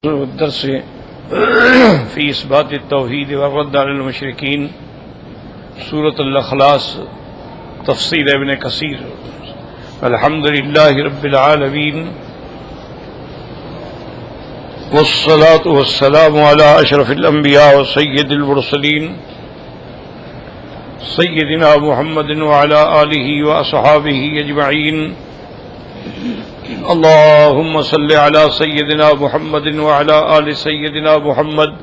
الدرس في إثبات التوحيد والرد على المشركين سورة الإخلاص تفسير ابن كثير. الحمد لله رب العالمين والصلاة والسلام على أشرف الأنبياء وسيد المرسلين سيدنا محمد وعلى آله وأصحابه أجمعين. اللهم صل على سيدنا محمد وعلى آل سيدنا محمد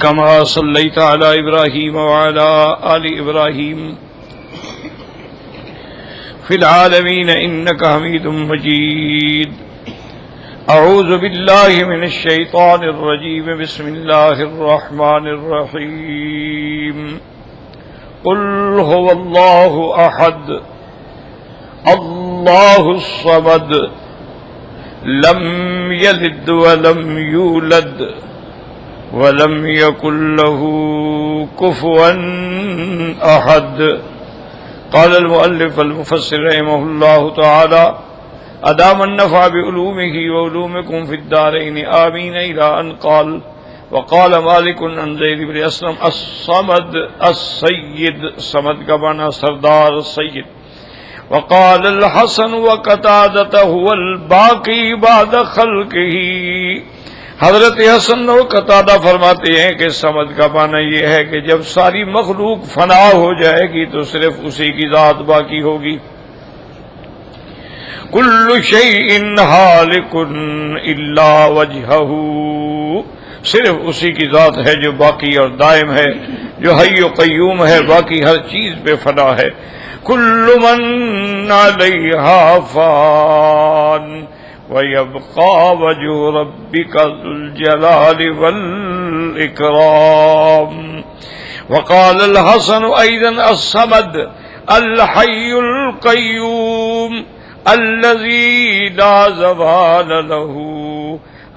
كما صليت على إبراهيم وعلى آل إبراهيم في العالمين إنك حميد مجيد. أعوذ بالله من الشيطان الرجيم. بسم الله الرحمن الرحيم. قل هو الله أحد الله الصمد لم يلد ولم يولد ولم يكن له كفوا أحد. قال المؤلف المفسر رحمه الله تعالى أدام النفع بعلومه وعلومكم في الدارين آمين إلى أن قال وقال مالك عن زيد بن أسلم الصمد السيد. صمد کا معنی سردار السيد. وقال الحسن وقتادة هو الباقي بعد خلقه. حضرت حسن اور قتادہ فرماتے ہیں کہ سمد کا معنی یہ ہے کہ جب ساری مخلوق فنا ہو جائے گی تو صرف اسی کی ذات باقی ہوگی. کل شیء ہالک الا وجہہ. صرف اسی کی ذات ہے جو باقی اور دائم ہے، جو حی و قیوم ہے، باقی ہر چیز پہ فنا ہے. کل من علیہا فان ویبقى وجہ ربک ذو الجلال والاکرام. وقال الحسن ایضا الصمد الحی القیوم الذی لا زوال له.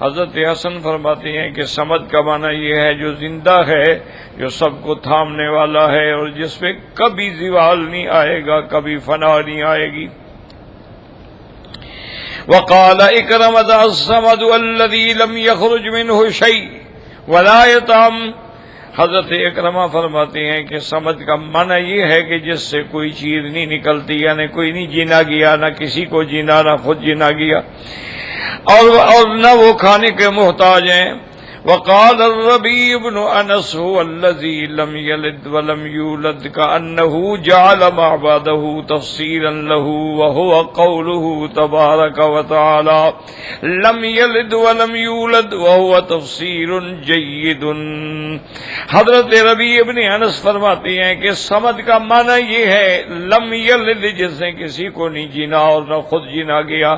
حضرت حسن فرماتے ہیں کہ صمد کا معنی یہ ہے جو زندہ ہے، جو سب کو تھامنے والا ہے اور جس پہ کبھی زوال نہیں آئے گا، کبھی فنا نہیں آئے گی. وقال اکرمۃ الصمد الذی لم یخرج منہ شیء ولا یطعم. حضرت اکرمہ فرماتے ہیں کہ صمد کا معنی یہ ہے کہ جس سے کوئی چیز نہیں نکلتی، یعنی کوئی نہیں جینا گیا، نہ کسی کو جینا، نہ خود جینا گیا، اور نہ وہ کھانے کے محتاج ہیں. وقال الربيع بن انس هو الذي لم يلد ولم يولد كأنه جعل معبده تفسيرا له وهو قوله تبارك وتعالى لم يلد ولم يولد وهو تفسير جيد. حضرت ربیع بن انس فرماتے ہیں کہ صمد کا معنی یہ ہے لم یلد، جس نے کسی کو نہیں جینا اور نہ خود جینا گیا.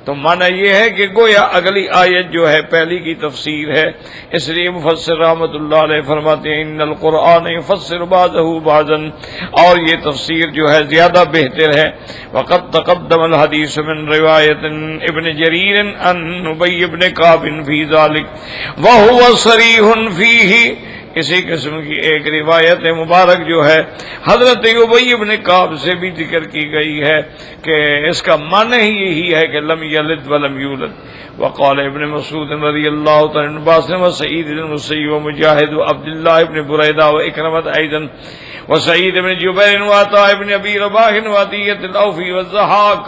تو معنی یہ ہے کہ گویا اگلی آیت جو ہے پہلی کی تفسیر ہے. اس لیے مفسر رحمۃ اللہ علیہ فرماتے ہیں ان القرآن یفسر بعضہ بعضا، اور یہ تفسیر جو ہے زیادہ بہتر ہے. وقد تقدم الحدیث من روایت ابن جریر عن ابی بن کعب فی ذلک وہو صریح فیہ. اسی قسم کی ایک روایت مبارک جو ہے حضرت ابی بن کعب سے بھی ذکر کی گئی ہے کہ اس کا معنی ہی یہی ہے کہ لم یلد ولم یولد. وقال ابن مسعود رضی اللہ تعالی عنہ عباس وسعید بن المسیب ومجاہد وعبد اللہ بن بریدہ واکرمۃ ایضا وسعید بن جبیر وعطاء بن ابی رباح وعطیۃ الاوفی والضحاک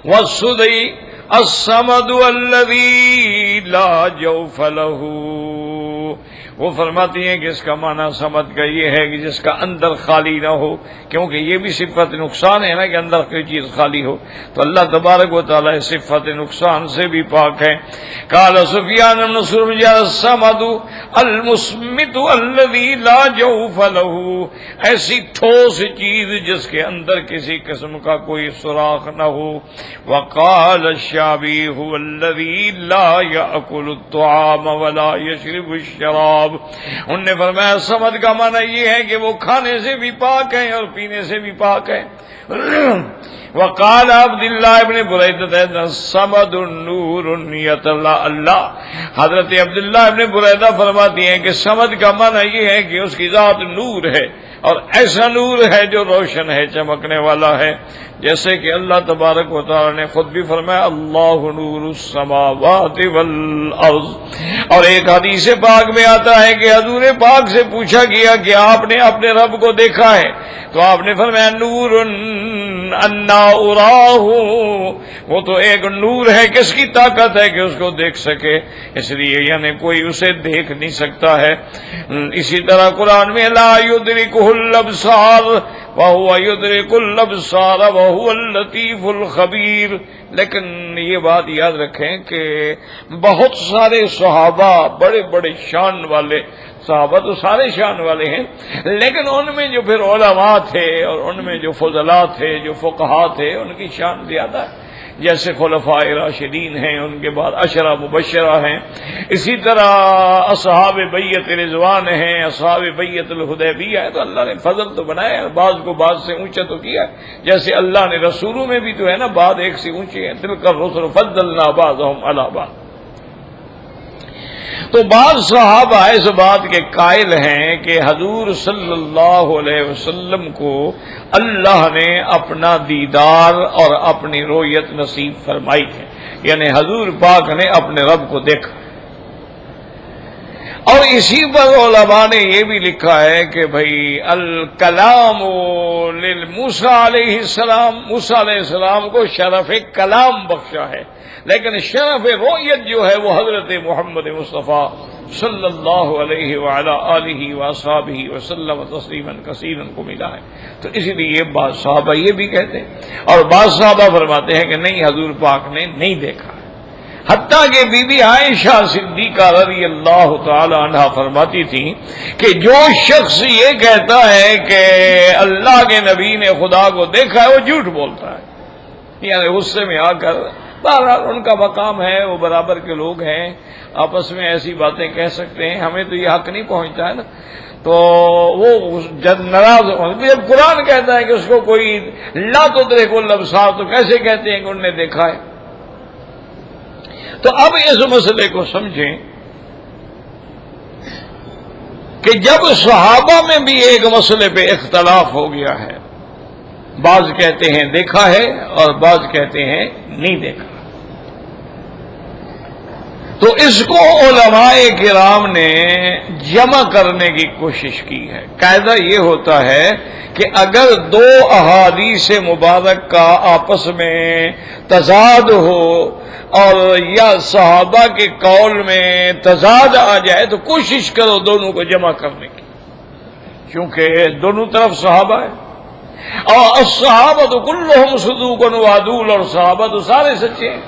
والسدی الصمد الذی لا جوف له. وہ فرماتی ہیں کہ اس کا معنی صمد کا یہ ہے کہ جس کا اندر خالی نہ ہو، کیونکہ یہ بھی صفت نقصان ہے نا کہ اندر کوئی چیز خالی ہو. تو اللہ تبارک و تعالی صفت نقصان سے بھی پاک ہے. قال سفیان بن سرمج الصمد المصمت الذی لا جوف له. ایسی ٹھوس چیز جس کے اندر کسی قسم کا کوئی سوراخ نہ ہو. وقال الشعبی هو الذی لا یأکل الطعام ولا یشرب الشراب. انہوں نے فرمایا صمد کا معنی یہ ہے کہ وہ کھانے سے بھی پاک ہیں اور پینے سے بھی پاک ہیں. وقال عبداللہ ابن بریدہ الصمد نور یتلألأ. حضرت عبداللہ ابن بریدہ فرماتی ہیں کہ صمد کا معنی یہ ہے کہ اس کی ذات نور ہے اور ایسا نور ہے جو روشن ہے، چمکنے والا ہے، جیسے کہ اللہ تبارک و تعالی نے خود بھی فرمایا اللہ نور السماوات والارض۔ اور ایک حدیث پاک میں آتا ہے کہ حضور پاک سے پوچھا گیا کہ آپ نے اپنے رب کو دیکھا ہے؟ تو آپ نے فرمایا نور انا اراہ، وہ تو ایک نور ہے، کس کی طاقت ہے کہ اس کو دیکھ سکے؟ اس لیے یعنی کوئی اسے دیکھ نہیں سکتا ہے۔ اسی طرح قرآن میں لا یدرکہ الابصار وہو یدرک الابصار وہو اللطیف الخبیر۔ لیکن یہ بات یاد رکھیں کہ بہت سارے صحابہ بڑے بڑے شان والے، صحابہ تو سارے شان والے ہیں، لیکن ان میں جو پھر علماء تھے اور ان میں جو فضلاء تھے، جو فقہاء تھے، ان کی شان زیادہ ہے۔ جیسے خلفاء راشدین ہیں، ان کے بعد عشرہ مبشرہ ہیں، اسی طرح اصحاب بیعت رضوان ہیں، اصحاب بیعت الحدیبیہ ہے۔ تو اللہ نے فضل تو بنایا ہے، بعض کو بعض سے اونچا تو کیا ہے، جیسے اللہ نے رسولوں میں بھی تو ہے نا، بعض ایک سے اونچے ہیں، تلک الرسل فضلنا بعضهم علی بعض۔ تو بعض صحابہ اس بات کے قائل ہیں کہ حضور صلی اللہ علیہ وسلم کو اللہ نے اپنا دیدار اور اپنی رؤیت نصیب فرمائی ہے، یعنی حضور پاک نے اپنے رب کو دیکھا۔ اور اسی پر علماء نے یہ بھی لکھا ہے کہ بھئی الکلام للموسیٰ علیہ السلام، موسیٰ علیہ السلام کو شرف کلام بخشا ہے، لیکن شرف رؤیت جو ہے وہ حضرت محمد مصطفیٰ صلی اللہ علیہ وعلی آلہ وصحبہ وسلم تسلیما کثیرا کو ملا ہے۔ تو اسی لیے بعض صحابہ یہ بھی کہتے ہیں، اور بعض صحابہ فرماتے ہیں کہ نہیں، حضور پاک نے نہیں دیکھا۔ حتیٰ کہ بی بی عائشہ صدیقہ رضی اللہ تعالی عنہ فرماتی تھی کہ جو شخص یہ کہتا ہے کہ اللہ کے نبی نے خدا کو دیکھا ہے وہ جھوٹ بولتا ہے، یعنی غصے میں آ کر، بہرحال ان کا مقام ہے، وہ برابر کے لوگ ہیں، آپس میں ایسی باتیں کہہ سکتے ہیں، ہمیں تو یہ حق نہیں پہنچتا ہے نا۔ تو وہ جب ناراض ہو، جب قرآن کہتا ہے کہ اس کو کوئی لا تدرک الابصار، تو کیسے کہتے ہیں کہ انہوں نے دیکھا ہے؟ تو اب اس مسئلے کو سمجھیں کہ جب صحابہ میں بھی ایک مسئلے پہ اختلاف ہو گیا ہے، بعض کہتے ہیں دیکھا ہے اور بعض کہتے ہیں نہیں دیکھا، تو اس کو علماء کرام نے جمع کرنے کی کوشش کی ہے۔ قاعدہ یہ ہوتا ہے کہ اگر دو احادیث مبارک کا آپس میں تضاد ہو اور یا صحابہ کے قول میں تضاد آ جائے تو کوشش کرو دونوں کو جمع کرنے کی، کیونکہ دونوں طرف صحابہ ہے، اور الصحابہ تو کلہم صدوق وعدول، اور صحابہ تو سارے سچے ہیں،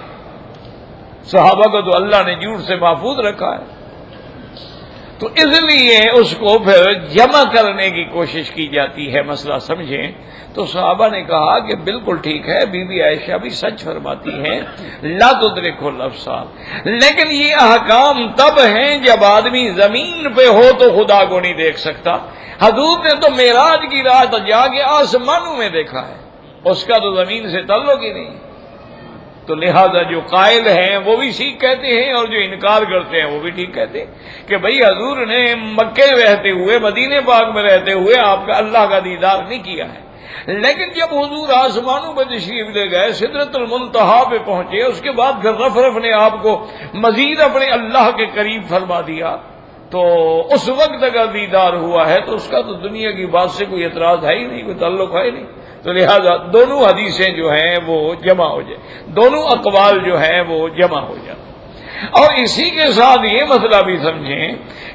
صحابہ کو تو اللہ نے جھوٹ سے محفوظ رکھا ہے۔ تو اس لیے اس کو پھر جمع کرنے کی کوشش کی جاتی ہے، مسئلہ سمجھیں۔ تو صحابہ نے کہا کہ بالکل ٹھیک ہے، بی بی عائشہ بھی سچ فرماتی ہیں لا تدرک الابصار، لیکن یہ احکام تب ہیں جب آدمی زمین پہ ہو تو خدا کو نہیں دیکھ سکتا۔ حضور نے تو معراج کی رات جا کے آسمانوں میں دیکھا ہے، اس کا تو زمین سے تعلق ہی نہیں۔ تو لہذا جو قائل ہیں وہ بھی ٹھیک کہتے ہیں، اور جو انکار کرتے ہیں وہ بھی ٹھیک کہتے ہیں کہ بھئی حضور نے مکے رہتے ہوئے، مدینے پاک میں رہتے ہوئے آپ کا اللہ کا دیدار نہیں کیا ہے، لیکن جب حضور آسمانوں پہ تشریف لے گئے، سدرۃ المنتہا پہ پہنچے، اس کے بعد پھر رف رف نے آپ کو مزید اپنے اللہ کے قریب فرما دیا، تو اس وقت اگر دیدار ہوا ہے تو اس کا تو دنیا کی بات سے کوئی اعتراض ہے ہی نہیں، کوئی تعلق ہے ہی نہیں۔ تو لہذا دونوں حدیثیں جو ہیں وہ جمع ہو جائیں، دونوں اقوال جو ہیں وہ جمع ہو جائیں۔ اور اسی کے ساتھ یہ مسئلہ بھی سمجھیں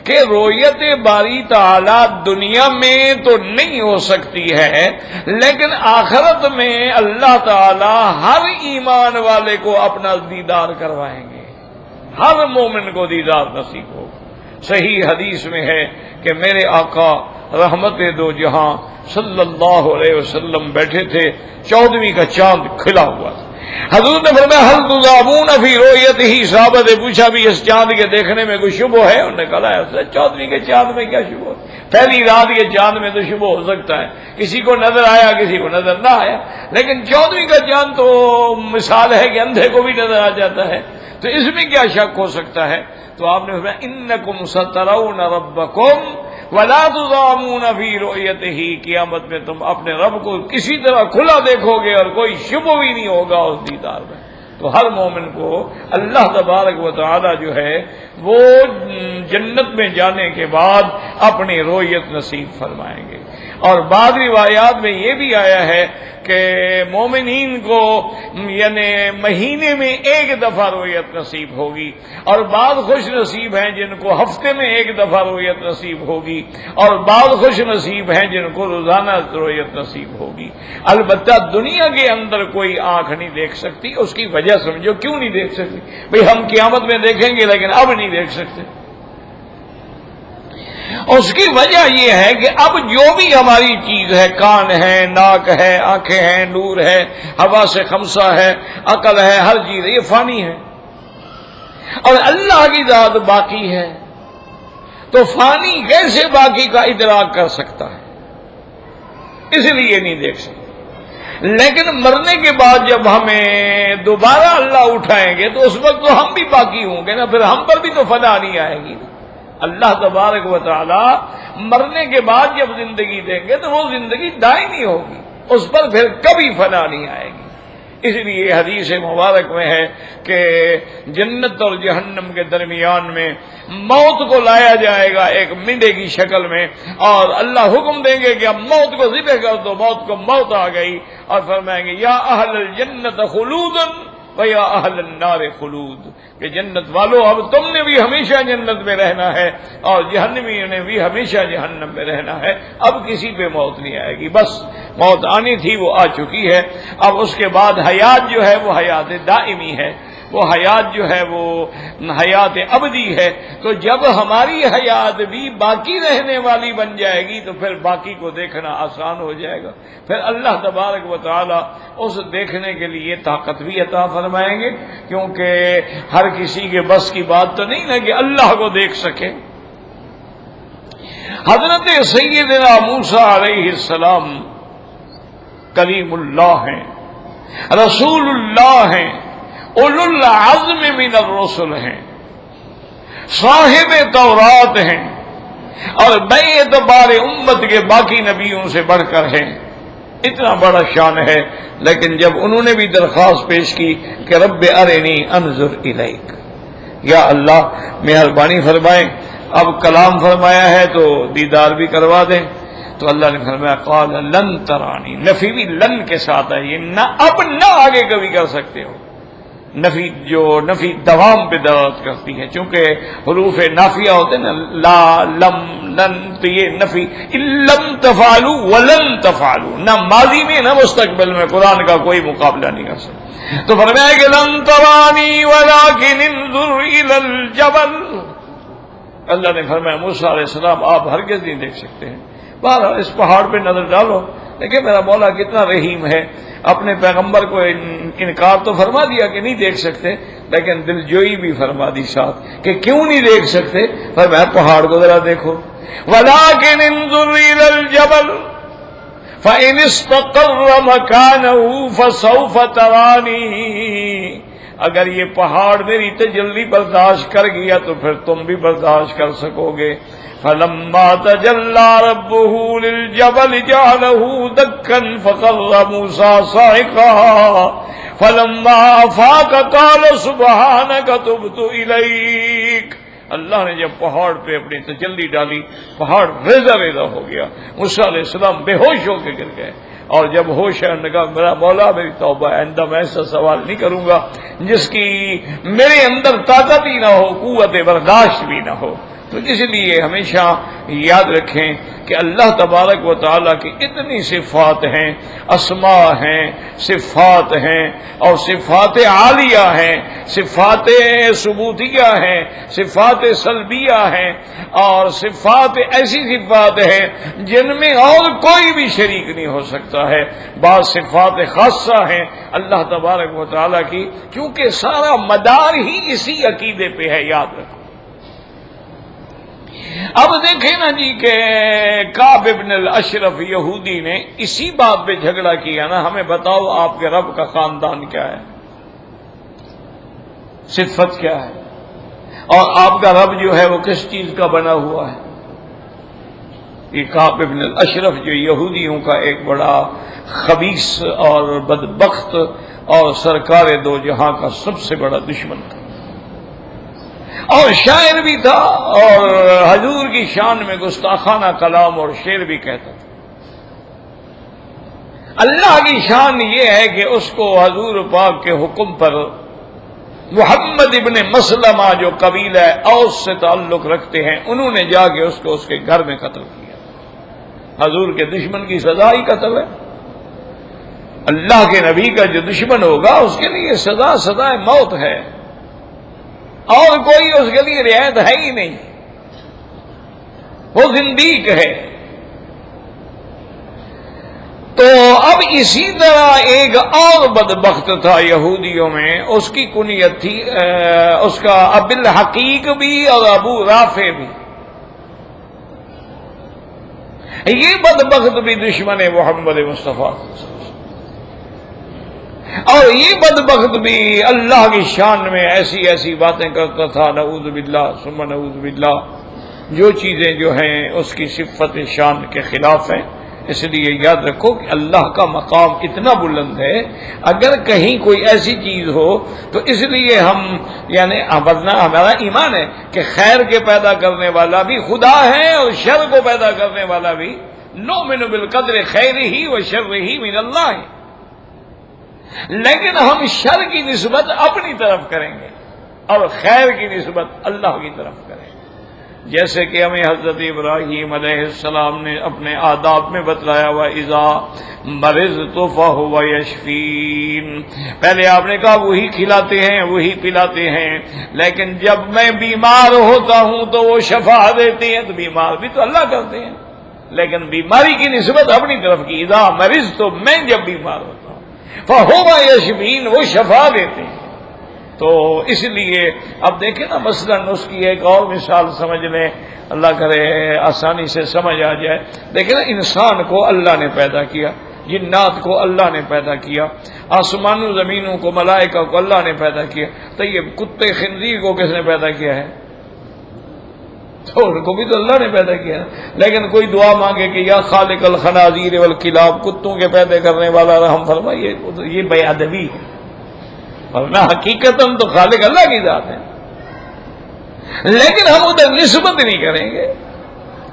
کہ رؤیت باری تعالی دنیا میں تو نہیں ہو سکتی ہے، لیکن آخرت میں اللہ تعالی ہر ایمان والے کو اپنا دیدار کروائیں گے، ہر مومن کو دیدار نصیب ہوگا۔ صحیح حدیث میں ہے کہ میرے آقا رحمت دو جہاں صلی اللہ علیہ وسلم بیٹھے تھے، 14ویں کا چاند کھلا ہوا تھا۔ حضور نے فرمایا هل تضامون فی رؤیتہ، صحابہ نے پوچھا بھی اس چاند کے دیکھنے میں کوئی شبہ ہے؟ انہوں نے کہا ہے 14ویں کے چاند میں کیا شبہ ہے، پہلی رات کے چاند میں تو شبہ ہو سکتا ہے، کسی کو نظر آیا کسی کو نظر نہ آیا، لیکن 14ویں کا چاند تو مثال ہے کہ اندھے کو بھی نظر آ جاتا ہے، تو اس میں کیا شک ہو سکتا ہے؟ تو آپ نے فرمایا انکم سترون ربکم وَلَا تُضَامُونَ فِي رُؤْيَتِهِ، قیامت میں تم اپنے رب کو کسی طرح کھلا دیکھو گے اور کوئی شبہ بھی نہیں ہوگا اس دیدار میں۔ تو ہر مومن کو اللہ تبارک و تعالی جو ہے وہ جنت میں جانے کے بعد اپنی رؤیت نصیب فرمائیں گے۔ اور بعض روایات میں یہ بھی آیا ہے کہ مومنین کو یعنی مہینے میں ایک دفعہ رؤیت نصیب ہوگی، اور بعض خوش نصیب ہیں جن کو ہفتے میں ایک دفعہ رؤیت نصیب ہوگی، اور بعض خوش نصیب ہیں جن کو روزانہ رؤیت نصیب ہوگی۔ البتہ دنیا کے اندر کوئی آنکھ نہیں دیکھ سکتی، اس کی وجہ سمجھو کیوں نہیں دیکھ سکتی؟ بھئی ہم قیامت میں دیکھیں گے لیکن اب نہیں دیکھ سکتے۔ اس کی وجہ یہ ہے کہ اب جو بھی ہماری چیز ہے، کان ہے، ناک ہے، آنکھیں ہیں، نور ہے، حواس خمسہ ہے، عقل ہے، ہر چیز ہے، یہ فانی ہے، اور اللہ کی ذات باقی ہے۔ تو فانی کیسے باقی کا ادراک کر سکتا ہے؟ اس لیے نہیں دیکھ سکتا۔ لیکن مرنے کے بعد جب ہمیں دوبارہ اللہ اٹھائیں گے تو اس وقت تو ہم بھی باقی ہوں گے نا، پھر ہم پر بھی تو فنا نہیں آئے گی نا۔ اللہ تبارک و تعالی مرنے کے بعد جب زندگی دیں گے تو وہ زندگی دائمی ہوگی، اس پر پھر کبھی فنا نہیں آئے گی۔ اس لیے حدیث مبارک میں ہے کہ جنت اور جہنم کے درمیان میں موت کو لایا جائے گا ایک مینڈے کی شکل میں، اور اللہ حکم دیں گے کہ اب موت کو ذبح کر دو، موت کو موت آ گئی، اور فرمائیں گے یا اہل الجنت خلود وَيَا أَهْلَ النَّارِ خُلُودٌ، کہ جنت والو اب تم نے بھی ہمیشہ جنت میں رہنا ہے اور جہنمیوں نے بھی ہمیشہ جہنم میں رہنا ہے، اب کسی پہ موت نہیں آئے گی، بس موت آنی تھی وہ آ چکی ہے۔ اب اس کے بعد حیات جو ہے وہ حیات دائمی ہے، وہ حیات جو ہے وہ حیات ابدی ہے۔ تو جب ہماری حیات بھی باقی رہنے والی بن جائے گی تو پھر باقی کو دیکھنا آسان ہو جائے گا، پھر اللہ تبارک و تعالی اس دیکھنے کے لیے طاقت بھی عطا فرمائیں گے، کیونکہ ہر کسی کے بس کی بات تو نہیں نا کہ اللہ کو دیکھ سکے۔ حضرت سیدنا موسیٰ علیہ السلام کلیم اللہ ہیں، رسول اللہ ہیں، اولو العزم من الرسل ہیں، صاحب تورات ہیں، اور بے اعتبار امت کے باقی نبیوں سے بڑھ کر ہیں، اتنا بڑا شان ہے۔ لیکن جب انہوں نے بھی درخواست پیش کی کہ رب ارنی انظر الیک، یا اللہ مہربانی فرمائیں، اب کلام فرمایا ہے تو دیدار بھی کروا دیں، تو اللہ نے فرمایا قال لن ترانی، نفی بھی لن کے ساتھ ہے، یہ نہ اب نہ آگے کبھی کر سکتے ہو۔ نفی دوام پہ دلالت کرتی ہے، چونکہ حروف نافیہ ہوتے ہیں نا، لا لم لن، تو یہ نفی لم تفعلوا ولن تفعلوا، نہ ماضی میں نہ مستقبل میں قرآن کا کوئی مقابلہ نہیں کر سکتا۔ تو فرمایا کہ لن ترانی ولکن انظر الی الجبل، اللہ نے فرمایا موسیٰ علیہ السلام آپ ہرگز نہیں دیکھ سکتے ہیں، بہرحال اس پہاڑ پہ نظر ڈالو۔ دیکھیں میرا مولا کتنا رحیم ہے، اپنے پیغمبر کو انکار تو فرما دیا کہ نہیں دیکھ سکتے، لیکن دل جوئی بھی فرما دی ساتھ کہ کیوں نہیں دیکھ سکتے، فرمایا پہاڑ کو ذرا دیکھو، وَلَٰكِنِ انظُرْ إِلَى الْجَبَلِ فَإِنِ اسْتَقَرَّ مَكَانَهُ فَسَوْفَ تَرَانِي، اگر یہ پہاڑ میری تجلی برداشت کر گیا تو پھر تم بھی برداشت کر سکو گے۔ فَلَمَّا تَجَلَّىٰ رَبُّهُ لِلْجَبَلِ جَعَلَهُ دَكًّا فَخَرَّ مُوسَىٰ صَعِقًا فَلَمَّا أَفَاقَ قَالَ سُبْحَانَكَ تُبْتُ إِلَيْكَ، اللہ نے جب پہاڑ پہ اپنی تجلی ڈالی پہاڑ ریزہ ریزہ ہو گیا، موسیٰ علیہ السلام بے ہوش ہو کے گر گئے، اور جب ہوش ہے انہوں نے کہا میرا مولا میری توبہ ہے، آئندہ میں ایسا سوال نہیں کروں گا جس کی میرے اندر طاقت ہی نہ ہو، قوت برداشت بھی نہ ہو۔ تو اس لیے ہمیشہ یاد رکھیں کہ اللہ تبارک و تعالیٰ کی اتنی صفات ہیں، اسماء ہیں، صفات ہیں، اور صفات عالیہ ہیں، صفات ثبوتیہ ہیں، صفات سلبیہ ہیں، اور صفات ایسی صفات ہیں جن میں اور کوئی بھی شریک نہیں ہو سکتا ہے۔ بعض صفات خاصہ ہیں اللہ تبارک و تعالیٰ کی، کیونکہ سارا مدار ہی اسی عقیدے پہ ہے، یاد رکھو۔ اب دیکھیں نا جی کہ کعب ابن الاشرف یہودی نے اسی بات پہ جھگڑا کیا نا، ہمیں بتاؤ آپ کے رب کا خاندان کیا ہے، صفت کیا ہے، اور آپ کا رب جو ہے وہ کس چیز کا بنا ہوا ہے۔ یہ کعب بن الاشرف جو یہودیوں کا ایک بڑا خبیث اور بدبخت اور سرکار دو جہاں کا سب سے بڑا دشمن تھا، اور شاعر بھی تھا، اور حضور کی شان میں گستاخانہ کلام اور شعر بھی کہتا تھا۔ اللہ کی شان یہ ہے کہ اس کو حضور پاک کے حکم پر محمد ابن مسلمہ جو قبیلہ اوس سے تعلق رکھتے ہیں، انہوں نے جا کے اس کو اس کے گھر میں قتل کیا۔ حضور کے دشمن کی سزا ہی قتل ہے۔ اللہ کے نبی کا جو دشمن ہوگا اس کے لیے سزا موت ہے، اور کوئی اس کے لیے رعایت ہے ہی نہیں، وہ زندیق ہے۔ تو اب اسی طرح ایک اور بدبخت تھا یہودیوں میں، اس کی کنیت تھی اس کا ابو الحقیق بھی اور ابو رافع بھی۔ یہ بدبخت بھی دشمن محمد مصطفیٰ، اور یہ بدبخت بھی اللہ کی شان میں ایسی ایسی باتیں کرتا تھا، نعوذ باللہ ثم نعوذ باللہ، جو چیزیں جو ہیں اس کی صفت شان کے خلاف ہیں۔ اس لیے یاد رکھو کہ اللہ کا مقام اتنا بلند ہے، اگر کہیں کوئی ایسی چیز ہو تو اس لیے ہم یعنی ہمارا ایمان ہے کہ خیر کے پیدا کرنے والا بھی خدا ہے اور شر کو پیدا کرنے والا بھی، نؤمن بالقدر خیرہ و شرہ من اللہ ہے، لیکن ہم شر کی نسبت اپنی طرف کریں گے اور خیر کی نسبت اللہ کی طرف کریں گے، جیسے کہ ہمیں حضرت ابراہیم علیہ السلام نے اپنے آداب میں بتلایا ہوا، اذا مرضت فہو یشفین، پہلے آپ نے کہا وہی کھلاتے ہیں وہی پلاتے ہیں، لیکن جب میں بیمار ہوتا ہوں تو وہ شفا دیتے ہیں، تو بیمار بھی تو اللہ کرتے ہیں، لیکن بیماری کی نسبت اپنی طرف کی، اذا مرضت، تو میں جب بیمار ہوتا ہوں، فہو یشفین، وہ شفا دیتے ہیں۔ تو اس لیے اب دیکھیں نا، مثلا اس کی ایک اور مثال سمجھ لیں، اللہ کرے آسانی سے سمجھ آ جائے۔ دیکھیں نا، انسان کو اللہ نے پیدا کیا، جنات کو اللہ نے پیدا کیا، آسمانوں زمینوں کو، ملائکہ کو اللہ نے پیدا کیا، تو یہ کتے خنزیر کو کس نے پیدا کیا ہے؟ تو ان کو بھی تو اللہ نے پیدا کیا ہے۔ لیکن کوئی دعا مانگے کہ یا خالق الخنازیر والکلاب، کتوں کے پیدا کرنے والا رحم فرما، یہ بے ادبی ہے، ورنہ حقیقتاً تو خالق اللہ کی ذات ہے، لیکن ہم ادھر نسبت نہیں کریں گے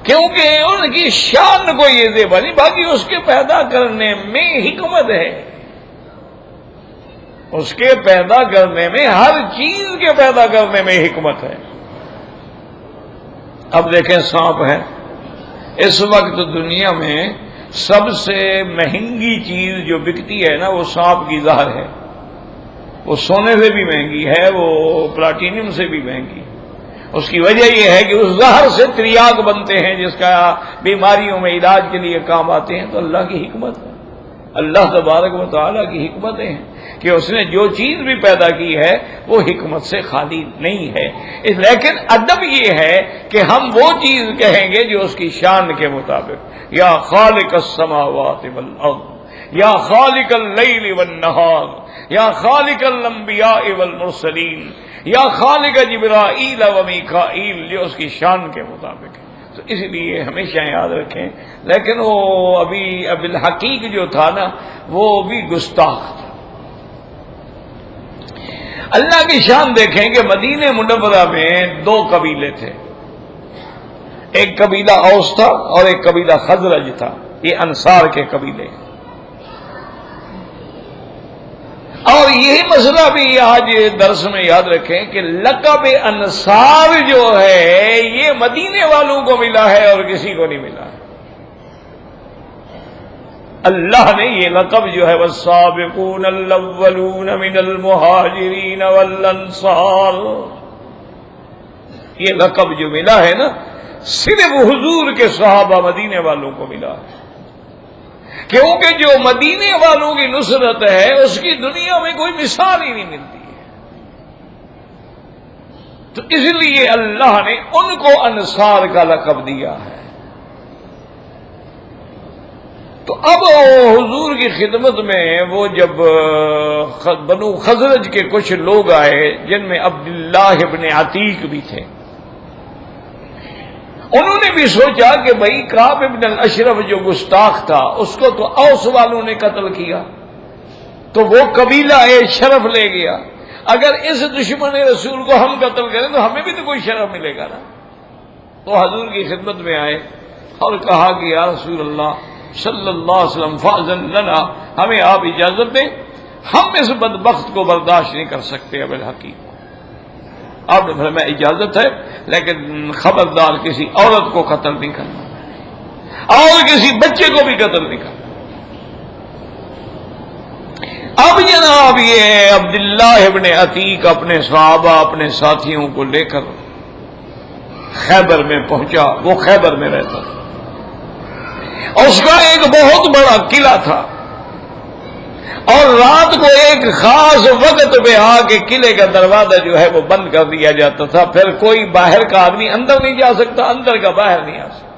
کیونکہ ان کی شان کو یہ دے بنی، باقی اس کے پیدا کرنے میں حکمت ہے، اس کے پیدا کرنے میں، ہر چیز کے پیدا کرنے میں حکمت ہے۔ اب دیکھیں سانپ ہے، اس وقت دنیا میں سب سے مہنگی چیز جو بکتی ہے نا، وہ سانپ کی زہر ہے، وہ سونے سے بھی مہنگی ہے، وہ پلاٹینم سے بھی مہنگی۔ اس کی وجہ یہ ہے کہ اس زہر سے تریاق بنتے ہیں جس کا بیماریوں میں علاج کے لیے کام آتے ہیں۔ تو اللہ کی حکمت ہے، اللہ تبارک و تعالیٰ کی حکمتیں ہیں کہ اس نے جو چیز بھی پیدا کی ہے وہ حکمت سے خالی نہیں ہے، لیکن ادب یہ ہے کہ ہم وہ چیز کہیں گے جو اس کی شان کے مطابق، یا خالق السماوات والارض، یا خالق اللیل والنہار، یا خالق الانبیاء والمرسلین، یا خالق جبرائیل و میکائیل، جو اس کی شان کے مطابق ہے۔ تو اس لیے ہمیشہ یاد رکھیں۔ لیکن وہ ابھی الحقیق جو تھا نا، وہ بھی گستاخ تھا۔ اللہ کی شان دیکھیں کہ مدینہ منورہ میں دو قبیلے تھے، ایک قبیلہ اوس تھا اور ایک قبیلہ خزرج تھا، یہ انصار کے قبیلے۔ اور یہی مسئلہ بھی آج درس میں یاد رکھیں کہ لقب انصار جو ہے یہ مدینے والوں کو ملا ہے اور کسی کو نہیں ملا ہے۔ اللہ نے یہ لقب جو ہے والسابقون الاولون من المہاجرین والانصار، یہ لقب جو ملا ہے نا، صرف حضور کے صحابہ مدینے والوں کو ملا ہے، کیونکہ جو مدینے والوں کی نصرت ہے اس کی دنیا میں کوئی مثال ہی نہیں ملتی ہے۔ تو اس لیے اللہ نے ان کو انصار کا لقب دیا ہے۔ تو اب حضور کی خدمت میں وہ جب بنو خزرج کے کچھ لوگ آئے، جن میں عبداللہ ابن عتیق بھی تھے، انہوں نے بھی سوچا کہ بھئی کعب ابن الاشرف جو گستاخ تھا اس کو تو اوس والوں نے قتل کیا، تو وہ قبیلہ شرف لے گیا، اگر اس دشمن رسول کو ہم قتل کریں تو ہمیں بھی تو کوئی شرف ملے گا نا۔ تو حضور کی خدمت میں آئے اور کہا کہ یا رسول اللہ صلی اللہ علیہ وسلم فاذن لنا، ہمیں آپ اجازت دیں، ہم اس بدبخت کو برداشت نہیں کر سکتے ابو الحکیم۔ آپ نے فرمایا اجازت ہے، لیکن خبردار کسی عورت کو قتل نہیں کرنا اور کسی بچے کو بھی قتل نہیں کرنا۔ اب جناب یہ عبداللہ ابن عتیق اپنے صحابہ اپنے ساتھیوں کو لے کر خیبر میں پہنچا۔ وہ خیبر میں رہتا تھا، اس کا ایک بہت بڑا قلعہ تھا، اور رات کو ایک خاص وقت پہ آ کے قلعے کا دروازہ جو ہے وہ بند کر دیا جاتا تھا، پھر کوئی باہر کا آدمی اندر نہیں جا سکتا، اندر کا باہر نہیں آ سکتا۔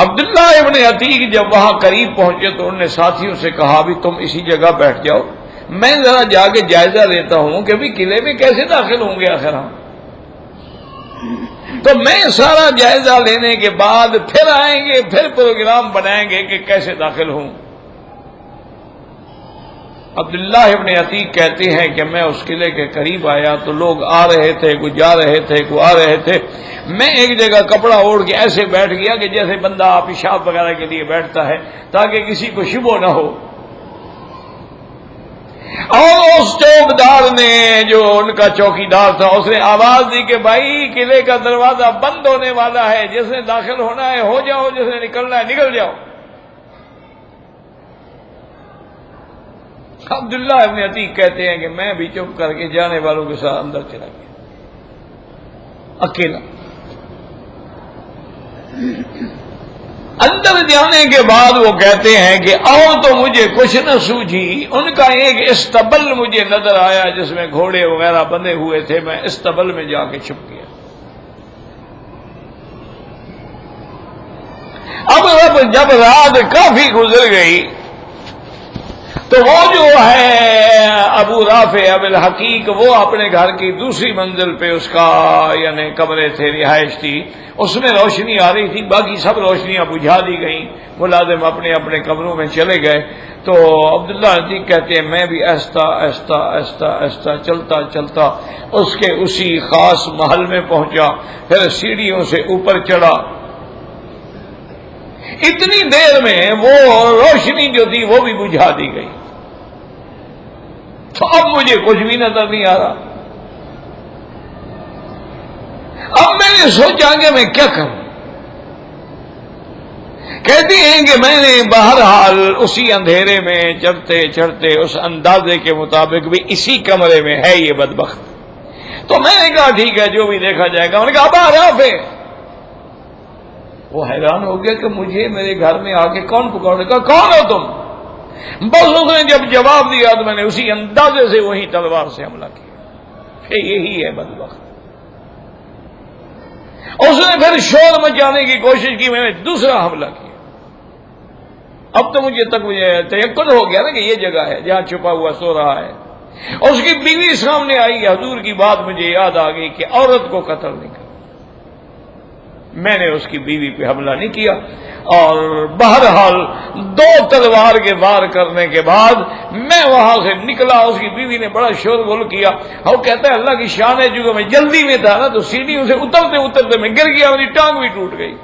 عبداللہ ابن عتیق جب وہاں قریب پہنچے تو انہوں نے ساتھیوں سے کہا بھی تم اسی جگہ بیٹھ جاؤ، میں ذرا جا کے جائزہ لیتا ہوں کہ بھی قلعے میں کیسے داخل ہوں گے آخر ہم، تو میں سارا جائزہ لینے کے بعد پھر آئیں گے، پھر پروگرام بنائیں گے کہ کیسے داخل ہوں۔ عبداللہ ابن عتیق کہتے ہیں کہ میں اس قلعے کے قریب آیا تو لوگ آ رہے تھے، کوئی جا رہے تھے، کوئی آ رہے تھے، میں ایک جگہ کپڑا اوڑھ کے ایسے بیٹھ گیا کہ جیسے بندہ پیشاب وغیرہ کے لیے بیٹھتا ہے تاکہ کسی کو شبہ نہ ہو۔ اور اس چوکیدار نے، جو ان کا چوکیدار تھا، اس نے آواز دی کہ بھائی قلعے کا دروازہ بند ہونے والا ہے، جس نے داخل ہونا ہے ہو جاؤ، جس نے نکلنا ہے نکل جاؤ۔ عبداللہ ابن عتیق کہتے ہیں کہ میں بھی چپ کر کے جانے والوں کے ساتھ اندر چلا گیا اکیلا۔ اندر جانے کے بعد وہ کہتے ہیں کہ اور تو مجھے کچھ نہ سوجھی، ان کا ایک استبل مجھے نظر آیا جس میں گھوڑے وغیرہ بندھے ہوئے تھے، میں استبل میں جا کے چھپ گیا۔ اب جب رات کافی گزر گئی تو وہ جو ہے ابو رافع ابو الحقیق، وہ اپنے گھر کی دوسری منزل پہ، اس کا یعنی کمرے تھے، رہائش تھی، اس میں روشنی آ رہی تھی، باقی سب روشنیاں بجھا دی گئیں، ملازم اپنے اپنے کمروں میں چلے گئے۔ تو عبداللہ عتیق کہتے ہیں میں بھی آہستہ آہستہ آہستہ آہستہ چلتا چلتا اس کے اسی خاص محل میں پہنچا، پھر سیڑھیوں سے اوپر چڑھا۔ اتنی دیر میں وہ روشنی جو تھی وہ بھی بجھا دی گئی، تو اب مجھے کچھ بھی نظر نہیں آ رہا۔ اب میں نے سوچا کہ میں کیا کروں۔ کہتے ہیں کہ میں نے بہرحال اسی اندھیرے میں چڑھتے چڑھتے اس اندازے کے مطابق بھی اسی کمرے میں ہے یہ بدبخت، تو میں نے کہا ٹھیک ہے جو بھی دیکھا جائے گا۔ انہوں نے کہا ابا رافع، وہ حیران ہو گیا کہ مجھے میرے گھر میں آ کے کون پکارنے کا، کون ہو تم؟ بس اس نے جب جواب دیا تو میں نے اسی اندازے سے وہی تلوار سے حملہ کیا کہ یہی ہے بدبخت۔ اس نے پھر شور مچانے کی کوشش کی، میں نے دوسرا حملہ کیا۔ اب تو مجھے تیقن ہو گیا نا کہ یہ جگہ ہے جہاں چھپا ہوا سو رہا ہے۔ اس کی بیوی سامنے آئی، حضور کی بات مجھے یاد آ گئی کہ عورت کو قتل نہیں کرنا۔ میں نے اس کی بیوی پہ حملہ نہیں کیا، اور بہرحال 2 تلوار کے وار کرنے کے بعد میں وہاں سے نکلا۔ اس کی بیوی نے بڑا شور غل کیا، وہ کہتا ہے اللہ کی شان ہے چونکہ میں جلدی میں تھا نا تو سیڑھیوں سے اترتے اترتے میں گر گیا، میری ٹانگ بھی ٹوٹ گئی۔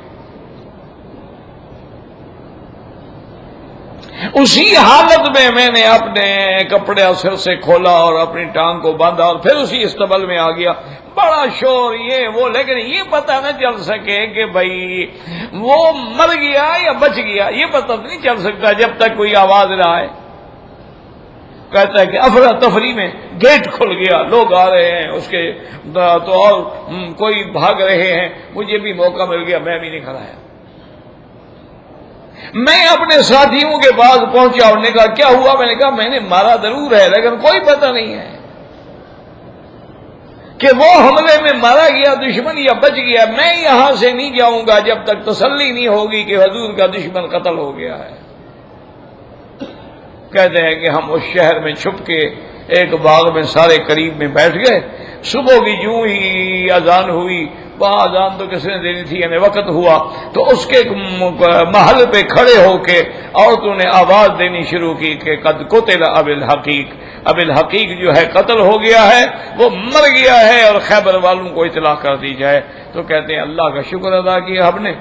اسی حالت میں نے اپنے کپڑے سر سے کھولا اور اپنی ٹانگ کو باندھا اور پھر اسی استبل میں آ گیا۔ بڑا شور یہ وہ، لیکن یہ پتہ نہ چل سکے کہ بھائی وہ مر گیا یا بچ گیا، یہ پتہ نہیں چل سکتا جب تک کوئی آواز نہ آئے۔ کہتا ہے کہ افراتفری میں گیٹ کھل گیا، لوگ آ رہے ہیں اس کے تو اور کوئی بھاگ رہے ہیں، مجھے بھی موقع مل گیا، میں بھی نہیں کھڑایا۔ میں اپنے ساتھیوں کے پاس پہنچا، انہوں نے کہا کیا ہوا؟ میں نے کہا میں نے مارا ضرور ہے لیکن کوئی پتہ نہیں ہے کہ وہ حملے میں مارا گیا دشمن یا بچ گیا۔ میں یہاں سے نہیں جاؤں گا جب تک تسلی نہیں ہوگی کہ حضور کا دشمن قتل ہو گیا ہے۔ کہتے ہیں کہ ہم اس شہر میں چھپ کے ایک باغ میں سارے قریب میں بیٹھ گئے. صبح کی یوں ہی اذان ہوئی، وہاں اذان تو کس نے دینی تھی، یعنی وقت ہوا تو اس کے محل پہ کھڑے ہو کے عورتوں نے آواز دینی شروع کی کہ قد قتل ابو الحقیق، ابو الحقیق جو ہے قتل ہو گیا ہے، وہ مر گیا ہے اور خیبر والوں کو اطلاع کر دی جائے. تو کہتے ہیں اللہ کا شکر ادا کیا ہم نے،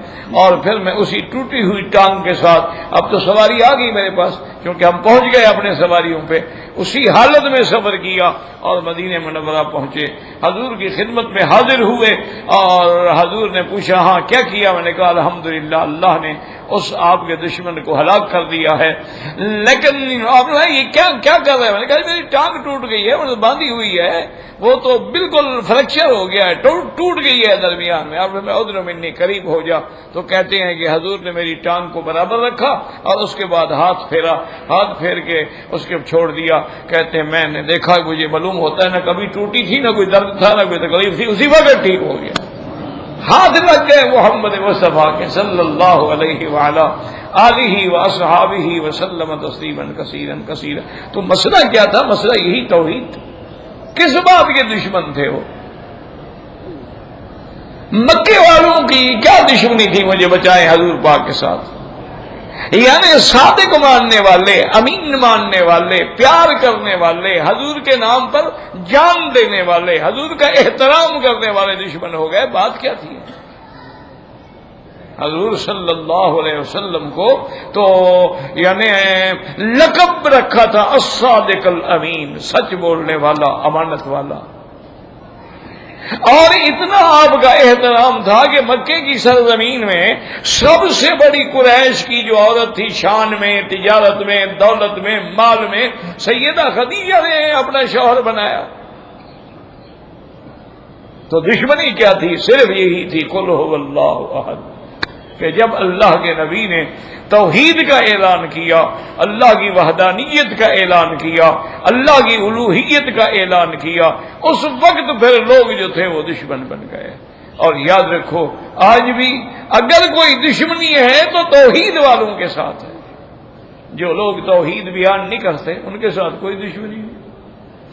اور پھر میں اسی ٹوٹی ہوئی ٹانگ کے ساتھ، اب تو سواری آ گئی میرے پاس کیونکہ ہم پہنچ گئے اپنے سواریوں پہ، اسی حالت میں سفر کیا اور مدینہ منورہ پہنچے. حضور کی خدمت میں حاضر ہوئے اور حضور نے پوچھا ہاں کیا کیا؟ میں نے کہا الحمدللہ اللہ نے اس آپ کے دشمن کو ہلاک کر دیا ہے. لیکن آپ نے یہ کیا کر رہے ہیں؟ میں نے کہا میری ٹانگ ٹوٹ گئی ہے، وہ باندھی ہوئی ہے، وہ تو بالکل فریکچر ہو گیا ہے، ٹوٹ گئی ہے درمیان میں. آپ نے ادھر منی قریب ہو جا. تو کہتے ہیں کہ حضور نے میری ٹانگ کو برابر رکھا اور اس کے بعد ہاتھ پھیر کے اس کے چھوڑ دیا. کہتے ہیں میں نے دیکھا، مجھے معلوم ہوتا ہے نہ کبھی ٹوٹی تھی، نہ کوئی درد تھا، نہ کوئی تکلیف تھی، اسی وقت ٹھیک ہو گیا. ہاتھ لگ گئے محمد مصطفیٰ کے صلی اللہ علیہ وعلا آلہ واصحابہ وسلم تسلیما کثیرا کثیرا. تو مسئلہ کیا تھا؟ مسئلہ یہی توحید. کس بات کے دشمن تھے وہ؟ مکے والوں کی کیا دشمنی تھی؟ مجھے بچائے حضور پاک کے ساتھ. یعنی صادق ماننے والے، امین ماننے والے، پیار کرنے والے، حضور کے نام پر جان دینے والے، حضور کا احترام کرنے والے دشمن ہو گئے. بات کیا تھی؟ حضور صلی اللہ علیہ وسلم کو تو یعنی لقب رکھا تھا الصادق الامین، سچ بولنے والا، امانت والا. اور اتنا آپ کا احترام تھا کہ مکے کی سرزمین میں سب سے بڑی قریش کی جو عورت تھی، شان میں، تجارت میں، دولت میں، مال میں، سیدہ خدیجہ نے اپنا شوہر بنایا. تو دشمنی کیا تھی؟ صرف یہی تھی قل هو اللہ احد، کہ جب اللہ کے نبی نے توحید کا اعلان کیا، اللہ کی وحدانیت کا اعلان کیا، اللہ کی الوہیت کا اعلان کیا، اس وقت پھر لوگ جو تھے وہ دشمن بن گئے. اور یاد رکھو آج بھی اگر کوئی دشمنی ہے تو توحید والوں کے ساتھ ہے. جو لوگ توحید بیان نہیں کرتے ان کے ساتھ کوئی دشمنی نہیں.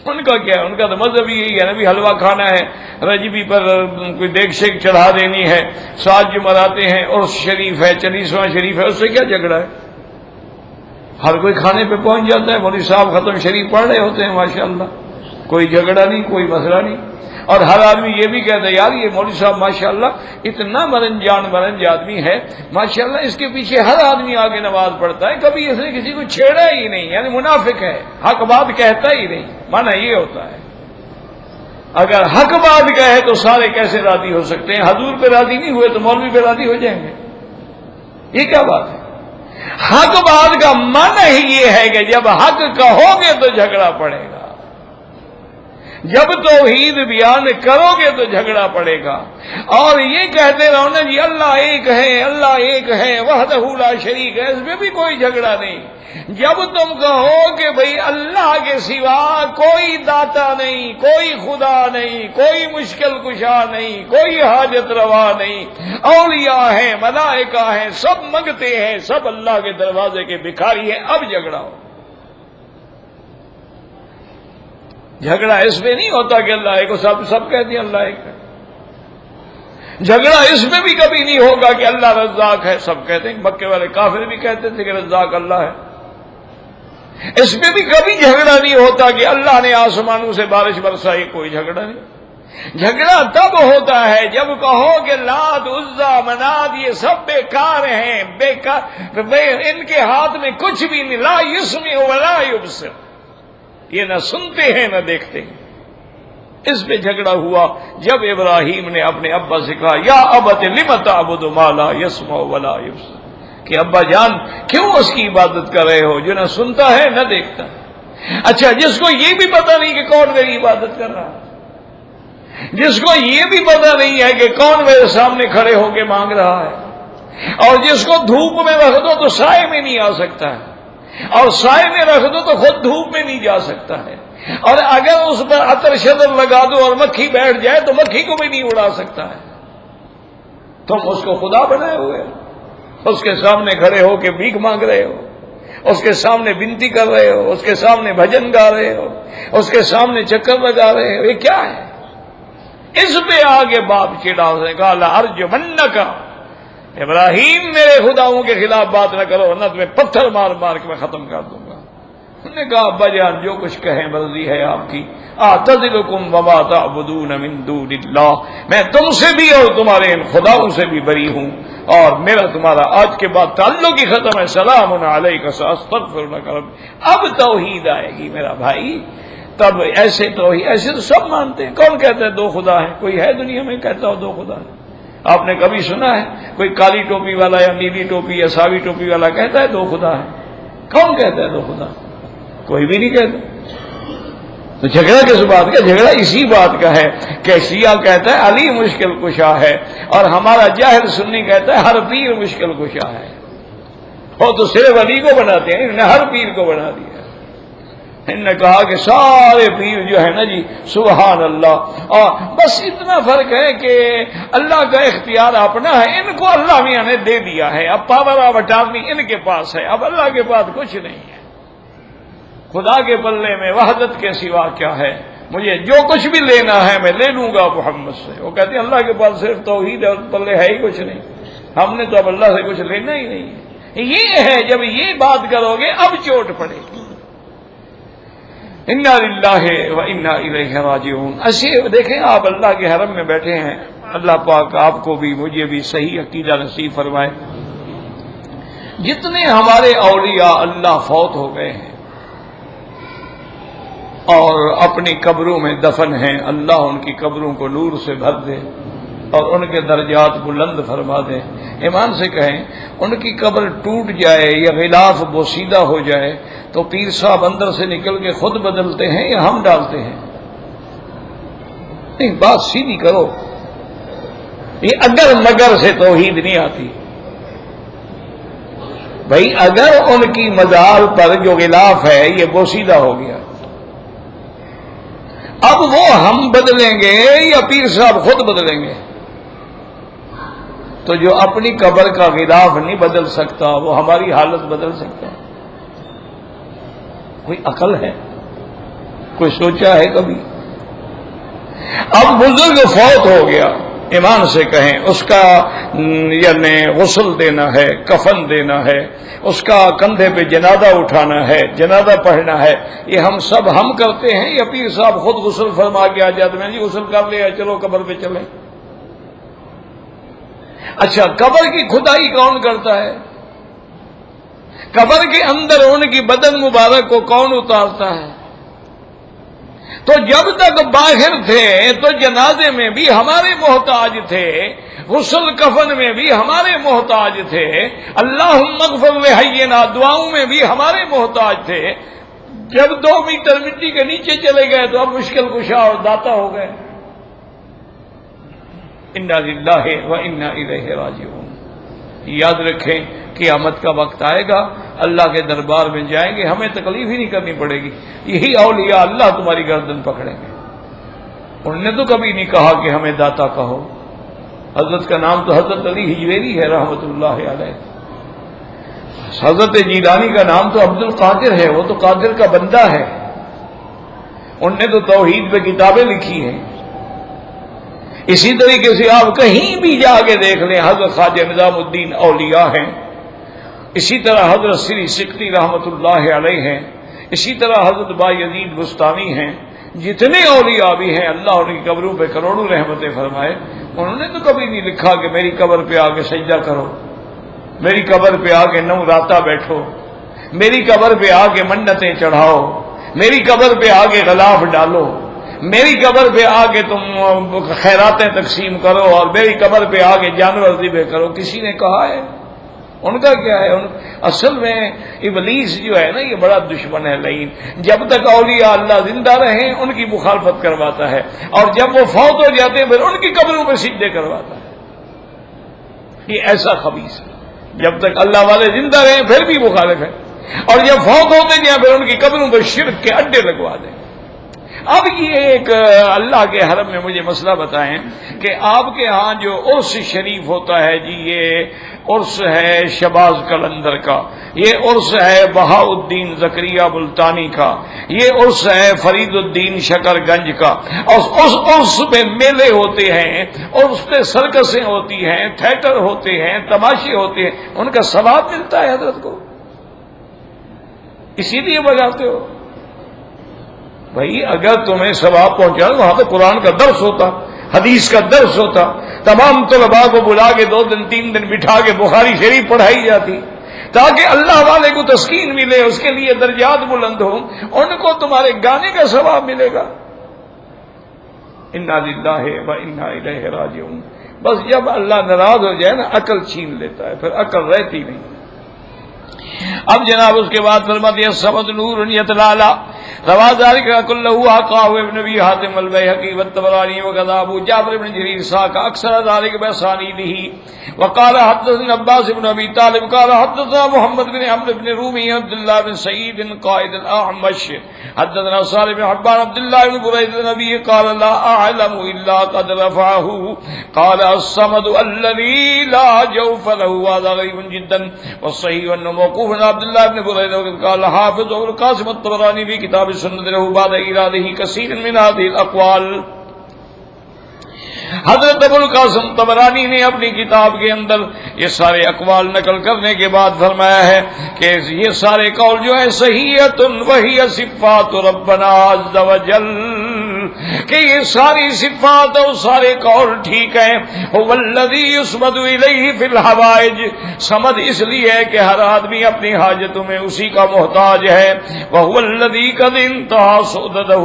ان کا کیا ہے؟ ان کا تو مذہب یہی ہے نا بھی حلوہ کھانا ہے، رجبی پر کوئی دیگ شیک چڑھا دینی ہے، سات جو مراتے ہیں اور شریف ہے، چلیسواں شریف ہے، اس سے کیا جھگڑا ہے؟ ہر کوئی کھانے پہ پہنچ جاتا ہے. مولوی صاحب ختم شریف پڑھ رہے ہوتے ہیں ماشاءاللہ، کوئی جھگڑا نہیں، کوئی مسئلہ نہیں. اور ہر آدمی یہ بھی کہتا ہے یار یہ مولوی صاحب ماشاءاللہ اتنا مرنج آدمی ہے، ماشاءاللہ اس کے پیچھے ہر آدمی آگے نماز پڑھتا ہے، کبھی اس نے کسی کو چھیڑا ہی نہیں، یعنی منافق ہے، حق بات کہتا ہی نہیں. مانا یہ ہوتا ہے اگر حق بات کہے تو سارے کیسے راضی ہو سکتے ہیں؟ حضور پہ راضی نہیں ہوئے تو مولوی پہ راضی ہو جائیں گے؟ یہ کیا بات ہے؟ حق بات کا معنی ہی یہ ہے کہ جب حق کہو گے تو جھگڑا پڑے گا، جب توحید بیان کرو گے تو جھگڑا پڑے گا. اور یہ کہتے رہو نا جی اللہ ایک ہے، اللہ ایک ہے، وحدہ لا شریک ہے، اس میں بھی کوئی جھگڑا نہیں. جب تم کہو کہ بھئی اللہ کے سوا کوئی داتا نہیں، کوئی خدا نہیں، کوئی مشکل کشا نہیں، کوئی حاجت روا نہیں، اولیاء ہیں، ملائکہ ہیں، سب منگتے ہیں، سب اللہ کے دروازے کے بھکاری ہیں، اب جھگڑا ہو. جھگڑا اس میں نہیں ہوتا کہ اللہ ایک، سب کہتے ہیں اللہ ایک ہے. جھگڑا اس میں بھی کبھی نہیں ہوگا کہ اللہ رزاق ہے، سب کہتے ہیں. مکے والے کافر بھی کہتے تھے کہ رزاق اللہ ہے. اس میں بھی کبھی جھگڑا نہیں ہوتا کہ اللہ نے آسمانوں سے بارش برسائی، کوئی جھگڑا نہیں. جھگڑا تب ہوتا ہے جب کہو کہ لات، عزا، منات یہ سب بیکار ہیں، ان کے ہاتھ میں کچھ بھی نہیں، لا یسمع ولا یبصر، یہ نہ سنتے ہیں نہ دیکھتے ہیں. اس پہ جھگڑا ہوا جب ابراہیم نے اپنے ابا سے کہا یا ابت لم تعبد ما لا یسمع ولا یبصر، کہ ابا جان کیوں اس کی عبادت کر رہے ہو جو نہ سنتا ہے نہ دیکھتا ہے. اچھا جس کو یہ بھی پتہ نہیں کہ کون میری عبادت کر رہا ہے، جس کو یہ بھی پتہ نہیں ہے کہ کون میرے سامنے کھڑے ہو کے مانگ رہا ہے، اور جس کو دھوپ میں رکھ دو تو سائے میں نہیں آ سکتا ہے، اور سائے میں رکھ دو تو خود دھوپ میں نہیں جا سکتا ہے، اور اگر اس پر عطر شدر لگا دو اور مکھی بیٹھ جائے تو مکھی کو بھی نہیں اڑا سکتا ہے. تم اس کو خدا بنائے ہوئے، اس کے سامنے کھڑے ہو کے بھیک مانگ رہے ہو. اس کے سامنے بنتی کر رہے ہو، اس کے سامنے بھجن گا رہے ہو، اس کے سامنے چکر لگا رہے ہو، یہ کیا ہے؟ اس پہ آگے باپ چڑھا، اس نے کہا لأرجمنک، ابراہیم میرے خداؤں کے خلاف بات نہ کرو ورنہ تمہیں پتھر مار مار کے میں ختم کر دوں گا۔ انہوں نے کہا ابا جان جو کچھ کہیں مرضی ہے آپ کی، اعتزلکم وما تعبدون من دون اللہ، میں تم سے بھی اور تمہارے ان خداؤں سے بھی بری ہوں، اور میرا تمہارا آج کے بعد تعلق ہی ختم ہے، سلام علیک ساستغفر لک ربی۔ اب توحید آئے گی میرا بھائی، تب ایسے توحید، ایسے تو سب مانتے ہیں، کون کہتا ہے دو خدا ہیں؟ کوئی ہے دنیا میں کہتا ہو دو خدا ہے؟ آپ نے کبھی سنا ہے کوئی کالی ٹوپی والا یا نیلی ٹوپی یا ساوی ٹوپی والا کہتا ہے دو خدا ہے؟ کون کہتا ہے دو خدا؟ کوئی بھی نہیں کہتا۔ تو جھگڑا کس بات کا؟ جھگڑا اسی بات کا ہے کہ شیعہ کہتا ہے علی مشکل کشا ہے، اور ہمارا جاہل سنی کہتا ہے ہر پیر مشکل کشا ہے۔ وہ تو صرف علی کو بناتے ہیں، انہوں نے ہر پیر کو بنا دیا۔ انہوں نے کہا کہ سارے پیر جو ہے نا جی سبحان اللہ، اور بس اتنا فرق ہے کہ اللہ کا اختیار اپنا ہے، ان کو اللہ میاں نے دے دیا ہے، اب پاور آف اٹارنی ان کے پاس ہے، اب اللہ کے پاس کچھ نہیں ہے۔ خدا کے پلے میں وحدت کے سوا کیا ہے؟ مجھے جو کچھ بھی لینا ہے میں لے لوں گا محمد سے۔ وہ کہتے ہیں اللہ کے پاس صرف توحید اور پلے ہے ہی کچھ نہیں، ہم نے تو اب اللہ سے کچھ لینا ہی نہیں ہے۔ یہ ہے جب یہ بات کرو گے اب چوٹ پڑے گی۔ انا للہ و انا الیہ راجعون۔ ایسے دیکھیں آپ اللہ کے حرم میں بیٹھے ہیں، اللہ پاک آپ کو بھی مجھے بھی صحیح عقیدہ نصیب فرمائے۔ جتنے ہمارے اولیاء اللہ فوت ہو گئے ہیں اور اپنی قبروں میں دفن ہیں، اللہ ان کی قبروں کو نور سے بھر دے اور ان کے درجات بلند فرما دے۔ ایمان سے کہیں ان کی قبر ٹوٹ جائے یا غلاف بوسیدہ ہو جائے تو پیر صاحب اندر سے نکل کے خود بدلتے ہیں یا ہم ڈالتے ہیں؟ نہیں، بات سیدھی کرو۔ یہ اگر مگر سے توحید نہیں آتی بھائی، اگر ان کی مزار پر جو غلاف ہے یہ بوسیدہ ہو گیا، اب وہ ہم بدلیں گے یا پیر صاحب خود بدلیں گے؟ تو جو اپنی قبر کا غلاف نہیں بدل سکتا وہ ہماری حالت بدل سکتا ہے؟ کوئی عقل ہے؟ کوئی سوچا ہے کبھی؟ اب بزرگ فوت ہو گیا، ایمان سے کہیں اس کا یعنی غسل دینا ہے، کفن دینا ہے، اس کا کندھے پہ جنازہ اٹھانا ہے، جنازہ پڑھنا ہے، یہ ہم سب ہم کرتے ہیں یا پیر صاحب خود غسل فرما کے آ جاتے ہیں جی غسل کر لیا چلو قبر پہ چلیں؟ اچھا، قبر کی کھدائی کون کرتا ہے؟ قبر کے اندر ان کی بدن مبارک کو کون اتارتا ہے؟ تو جب تک باہر تھے تو جنازے میں بھی ہمارے محتاج تھے، غسل کفن میں بھی ہمارے محتاج تھے، اللہم اغفر لحینا دعاؤں میں بھی ہمارے محتاج تھے۔ جب 2 میٹر مٹی کے نیچے چلے گئے تو اب مشکل کشا اور داتا ہو گئے۔ انا للہ و انا الیہ راجعون۔ یاد رکھیں قیامت کا وقت آئے گا، اللہ کے دربار میں جائیں گے، ہمیں تکلیف ہی نہیں کرنی پڑے گی، یہی اولیاء اللہ تمہاری گردن پکڑیں گے۔ انہوں نے تو کبھی نہیں کہا کہ ہمیں داتا کہو۔ حضرت کا نام تو حضرت علی حجویری ہے رحمت اللہ علیہ، حضرت جیلانی کا نام تو عبد القادر ہے، وہ تو قادر کا بندہ ہے، انہوں نے تو توحید پہ کتابیں لکھی ہیں۔ اسی طریقے سے آپ کہیں بھی جا کے دیکھ لیں حضرت خواجہ نظام الدین اولیاء ہیں، اسی طرح حضرت سری سکتی رحمت اللہ علیہ ہیں، اسی طرح حضرت بایزید بستانی ہیں، جتنے اولیاء بھی ہیں اللہ ان کی قبروں پہ کروڑوں رحمتیں فرمائے۔ انہوں نے تو کبھی نہیں لکھا کہ میری قبر پہ آ کے سجدہ کرو، میری قبر پہ آ کے 9 راتیں بیٹھو، میری قبر پہ آ کے منتیں چڑھاؤ، میری قبر پہ آ کے غلاف ڈالو، میری قبر پہ آ کے تم خیراتیں تقسیم کرو، اور میری قبر پہ آ کے جانور ذبح کرو۔ کسی نے کہا ہے؟ ان کا کیا ہے؟ اصل میں ابلیس جو ہے نا یہ بڑا دشمن ہے لعین، جب تک اولیاء اللہ زندہ رہیں ان کی مخالفت کرواتا ہے، اور جب وہ فوت ہو جاتے ہیں پھر ان کی قبروں پہ سجدے کرواتا ہے۔ یہ ایسا خبیث ہے، جب تک اللہ والے زندہ رہیں پھر بھی مخالف ہے، اور جب فوت ہوتے جائیں پھر ان کی قبروں پہ شرک کے اڈے لگوا دیں۔ اب یہ ایک اللہ کے حرم میں مجھے مسئلہ بتائیں کہ آپ کے ہاں جو عرس شریف ہوتا ہے جی، یہ عرس ہے شباز قلندر کا، یہ عرس ہے بہاء الدین زکریا ملتانی کا، یہ عرس ہے فرید الدین شکر گنج کا، اور اس عرس میں میلے ہوتے ہیں اور اس پہ سرکسیں ہوتی ہیں، تھیٹر ہوتے ہیں، تماشے ہوتے ہیں، ان کا ثواب ملتا ہے حضرت کو، اسی لیے بجاتے ہو؟ بھائی اگر تمہیں ثواب پہنچا وہاں تو قرآن کا درس ہوتا، حدیث کا درس ہوتا، تمام طلباء کو بلا کے 2 دن 3 دن بٹھا کے بخاری شریف پڑھائی جاتی تاکہ اللہ والے کو تسکین ملے، اس کے لیے درجات بلند ہوں، ان کو تمہارے گانے کا ثواب ملے گا۔ انا للہ و انا الیہ راجعون۔ بس جب اللہ ناراض ہو جائے نا عقل چھین لیتا ہے، پھر عقل رہتی نہیں۔ اب جناب اس کے بعد فرماتے ہیں سمد نور یتلالا روا ذلك كله حقه ابن ابي حاتم والبيهقي والطبراني وكذا ابو جعفر بن جرير ساق اكثر ذلك باسانيده وقال حدثنا عباس بن ابي طالب قال حدثنا محمد بن عمرو بن رومي عبد الله بن سعيد قائد الاعمش حدثنا صالح بن حبان عبد الله بن بريدة النبي قال لا اعلم الا قد رفعه قال الصمد الذي لا جوف له هذا غريب جدا والصحيح انه موقوف عبد الله بن بريدة قال حافظ ابو القاسم الطبراني في كتاب السنة له بعد إيراده كثير من هذه الأقوال۔ حضرت ابو القاسم طبرانی نے اپنی کتاب کے اندر یہ سارے اقوال نقل کرنے کے بعد فرمایا ہے کہ یہ سارے قول جو ہیں صحیحۃ وہی صفات ربنا عز وجل، کہ یہ ساری صفات اور سارے قول ٹھیک ہیں۔ هو الذی یصمد الیہ فی الحوائج، سمد اس لیے ہے کہ ہر آدمی اپنی حاجتوں میں اسی کا محتاج ہے۔ وهو الذی قد انتہا سعدتہ،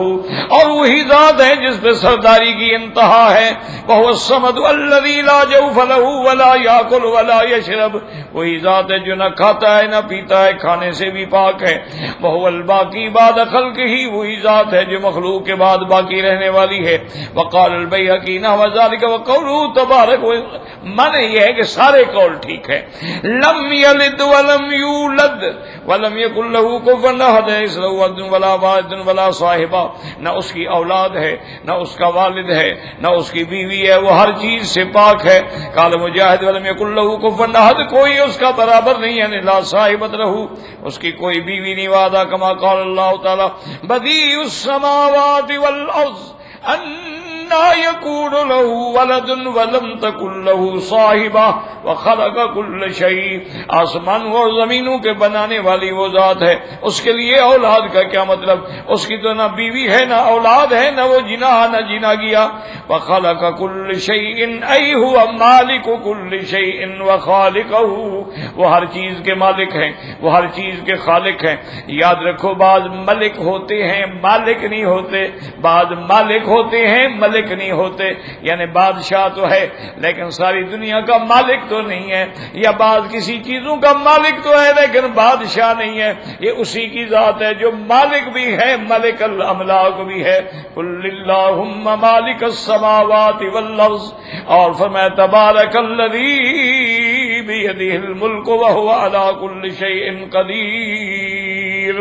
اور وہی ذات ہے جس پہ سرداری کی انتہا ہے۔ وهو الصمد الذی لا جوف له ولا یاکل ولا یشرب، وہی ذات ہے جو نہ کھاتا ہے نہ پیتا ہے، کھانے سے بھی پاک ہے۔ وهو الباقی بعد خلقہ، وہی ذات ہے جو مخلوق کے بعد باقی رہنے والی ہے۔ وقال البیہقی نحو ذلک وقولہ تبارک، معنی یہ ہے کہ سارے قول ٹھیک ہے۔ لم یلد ولم یولد ولم یکن لہ کفوا احد، لیس لہ ولد ولا والد ولا صاحبہ، نہ اس کی اولاد ہے نہ اس کا والد ہے نہ اس کی بیوی ہے، وہ ہر چیز سے پاک ہے۔ قال مجاہد ولم یکن لہ کفوا احد، کوئی اس کا برابر نہیں ہے، لا صاحبۃ لہ، اس کی کوئی بیوی نہیں۔ وعدہ کما قال اللہ تعالی بدیع السماوات والارض أَنَّىٰ يَكُونُ لَهُ وَلَدٌ وَلَمْ تَكُن لَهُ صَاحِبَةٌ وَخَلَقَ كُلَّ شَيْءٍ، آسمانوں اور زمینوں کے بنانے والی وہ ذات ہے، اس کے لیے اولاد کا کیا مطلب؟ اس کی تو نہ بیوی ہے نہ اولاد ہے، نہ وہ جنا نہ جنا گیا۔ وَخَلَقَ كُلَّ شَيْءٍ أَيْ هُوَ مَالِكُ كُلِّ شَيْءٍ وَخَالِقُهُ، وہ ہر چیز کے مالک ہیں، وہ ہر چیز کے خالق ہیں۔ یاد رکھو بعض ملک ہوتے ہیں مالک نہیں ہوتے، بعض مالک ہوتے ہیں ملک نہیں ہوتے، یعنی بادشاہ تو ہے لیکن ساری دنیا کا مالک تو نہیں ہے، یا بعض کسی چیزوں کا مالک تو ہے لیکن بادشاہ نہیں ہے۔ یہ اسی کی ذات ہے جو مالک بھی ہے ملک الاملاک بھی ہے۔ قل اللہم مالک السماوات والارض، اور فرمایا تبارک الذی بیدہ الملک وہو علی کل شیء قدیر۔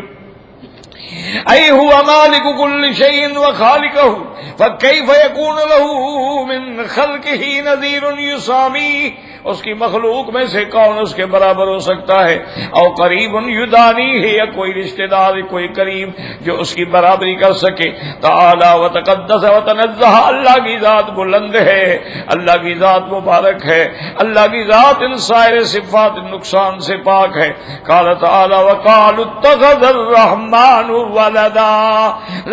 أي هو مالك كل شيء وخالقه فكيف يكون له من خلقه نذير يساميه، اس کی مخلوق میں سے کون اس کے برابر ہو سکتا ہے؟ او قریب یدانی ہے، یا کوئی رشتہ دار کوئی قریب جو اس کی برابری کر سکے۔ تعالی و تقدس و تنزہ، اللہ کی ذات بلند ہے، اللہ کی ذات مبارک ہے، اللہ کی ذات ان سائر صفات نقصان سے پاک ہے۔ قال تعالی وقالوا اتخذ الرحمن ولدا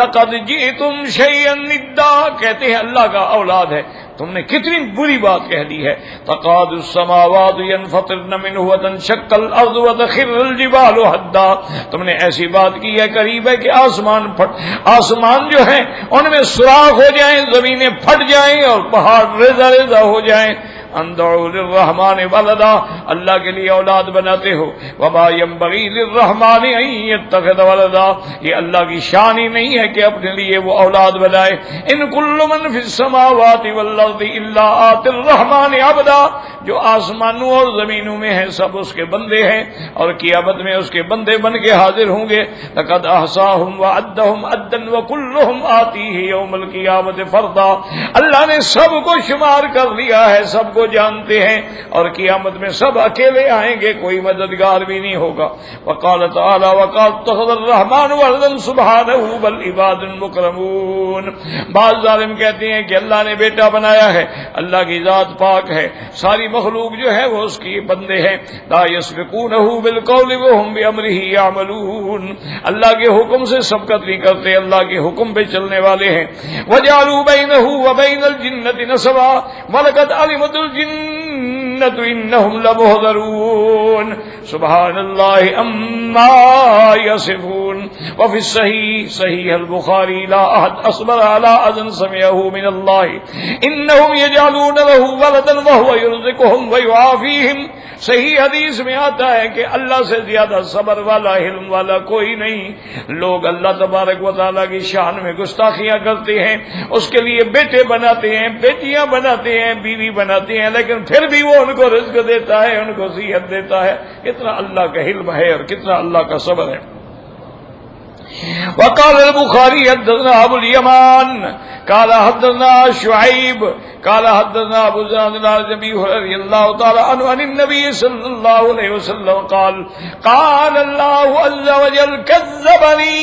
لقد جئتم شیئا ندا، کہتے ہیں اللہ کا اولاد ہے، تم نے کتنی بری بات کہہ دی ہے۔ تقاد السماوات ينفطرن منه وتنشق الارض وتخر الجبال حدا، تم نے ایسی بات کی ہے قریب ہے کہ آسمان جو ہیں ان میں سوراخ ہو جائیں، زمینیں پھٹ جائیں اور پہاڑ ریزہ ریزہ ہو جائیں۔ ان دعوا للرحمن ولدا، اللہ کے لیے اولاد بناتے ہو، وما ينبغي للرحمن ان يتخذ ولدا، یہ اللہ کی شان ہی نہیں ہے کہ اپنے لیے وہ اولاد بنائے۔ ان کل من فی السماوات والارض الا آتی الرحمن عبدا، جو آسمانوں اور زمینوں میں ہیں سب اس کے بندے ہیں اور قیامت میں اس کے بندے بن کے حاضر ہوں گے۔ لقد احصاهم وعدهم عدا وكلهم آتیہ یوم القیامت فردا، اللہ نے سب کو شمار کر لیا ہے، سب کو جانتے ہیں، اور قیامت میں سب اکیلے آئیں گے، کوئی مددگار بھی نہیں ہوگا۔ وقال تعالی وقال اتخذ الرحمن ولدا سبحانہ بل عباد مکرمون، بعض ظالم کہتے ہیں کہ اللہ نے بیٹا بنایا ہے، اللہ کی ذات پاک ہے، ساری مخلوق جو ہے وہ اس کی بندے ہیں۔ لا یسبقونہ بالقول وهم بامرہ یعملون، اللہ کے حکم سے سبقت نہیں کرتے، اللہ کے حکم پہ چلنے والے ہیں۔ وجعلوا بینہ وبین الجنۃ نسبا ولقد علمت الجنۃ انہم لمحضرون، سبحان اللہ عما یصفون۔ وفی الصحیح صحیح البخاری لا احد اصبر علی اذن سمعه من اللہ انہم یجعلون له ولدا وهو يرزقهم ويعافيهم، صحیح حدیث میں آتا ہے کہ اللہ سے زیادہ صبر والا علم والا کوئی نہیں۔ لوگ اللہ تبارک و تعالیٰ کی شان میں گستاخیاں کرتے ہیں، اس کے لیے بیٹے بناتے ہیں، بیٹیاں بناتے ہیں، بیوی بناتے ہیں، لیکن پھر بھی وہ ان کو رزق دیتا ہے، ان کو صحت دیتا ہے۔ کتنا اللہ کا علم ہے اور کتنا اللہ کا صبر ہے۔ وقال البخاری حدثنا ابو الیمان قال حدثنا شعیب قال حدثنا ابو زناد عن ابی ہریرہ رضی اللہ تعالی عنہ عن النبی صلی اللہ علیہ وسلم قال قال اللہ عز وجل کذبنی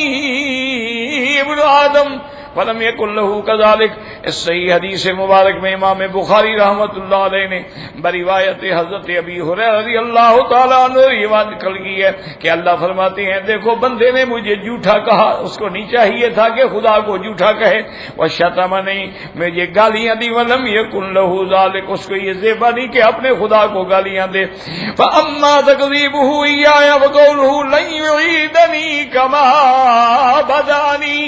ابن آدم فلم یکن لہ کذالک۔ اس صحیح حدیث مبارک میں امام بخاری رحمۃ اللہ علیہ نے بروایت حضرت ابی ہریرہ رضی اللہ تعالیٰ عنہ روایت نقل کی ہے کہ اللہ فرماتے ہیں دیکھو بندے نے مجھے جھوٹا کہا، اس کو نہیں چاہیے تھا کہ خدا کو جھوٹا کہے، وشتمنی، مجھے گالیاں دی، ولم یکن لہ ذالک، اس کو یہ زیبا نہیں کہ اپنے خدا کو گالیاں دے۔ فاما تکذیبہ ایایا وقولہ لن یعیدنی کما بدانی،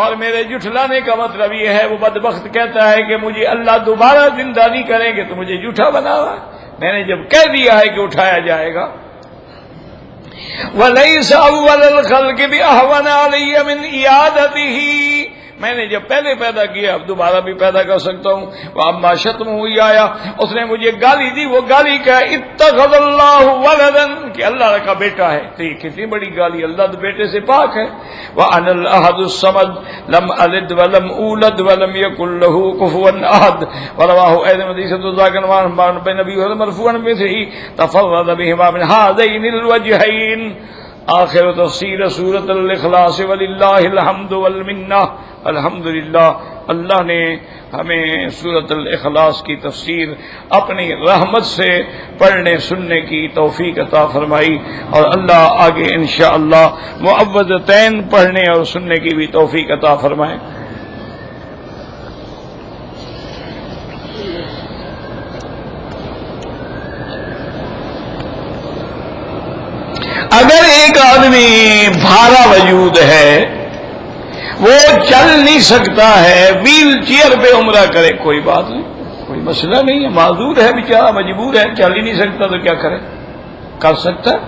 اور میرے جھٹلانے کا مطلب یہ ہے وہ بدبخت کہتا ہے کہ مجھے اللہ دوبارہ زندہ نہیں کریں گے تو مجھے جھوٹا بنا ہوا، میں نے جب کہہ دیا ہے کہ اٹھایا جائے گا۔ وَلَيْسَ أَوَّلَ الْخَلْقِ بِأَهْوَنَ عَلَيَّ مِنْ إِعَادَتِهِ، میں نے جب پہلے پیدا کیا اب دوبارہ بھی پیدا کر سکتا ہوں۔ وَأَمَّا شَتْمُهُ إِيَّايَ، اس نے مجھے گالی دی، وہ گالی کیا اتخذ اللہ ولدا، کہ اللہ کا بیٹا ہے، تو یہ کتنی بڑی گالی، اللہ تو بیٹے سے پاک ہے۔ وَأَنَا الْأَحَدُ الصَّمَدُ لَمْ أَلِدْ وَلَمْ أُولَدْ وَلَمْ يَكُنْ لَهُ كُفُوًا أَحَدٌ، وَرَوَاهُ أَيْضًا حديث ذاكر بين أبي هريرة مرفوعا بمثله تفرد بهما من هذين الوجهين۔ آخر تفسیر سورۃ الاخلاص وللہ الحمد والمنہ۔ الحمدللہ اللہ نے ہمیں سورۃ الاخلاص کی تفسیر اپنی رحمت سے پڑھنے سننے کی توفیق عطا فرمائی، اور اللہ آگے انشاءاللہ معوذتین پڑھنے اور سننے کی بھی توفیق عطا فرمائے۔ اگر ایک آدمی بھارا وجود ہے، وہ چل نہیں سکتا ہے، ویل چیئر پہ عمرہ کرے، کوئی بات نہیں، کوئی مسئلہ نہیں ہے، معذور ہے بیچارہ، مجبور ہے، چل ہی نہیں سکتا تو کیا کرے، کر سکتا ہے۔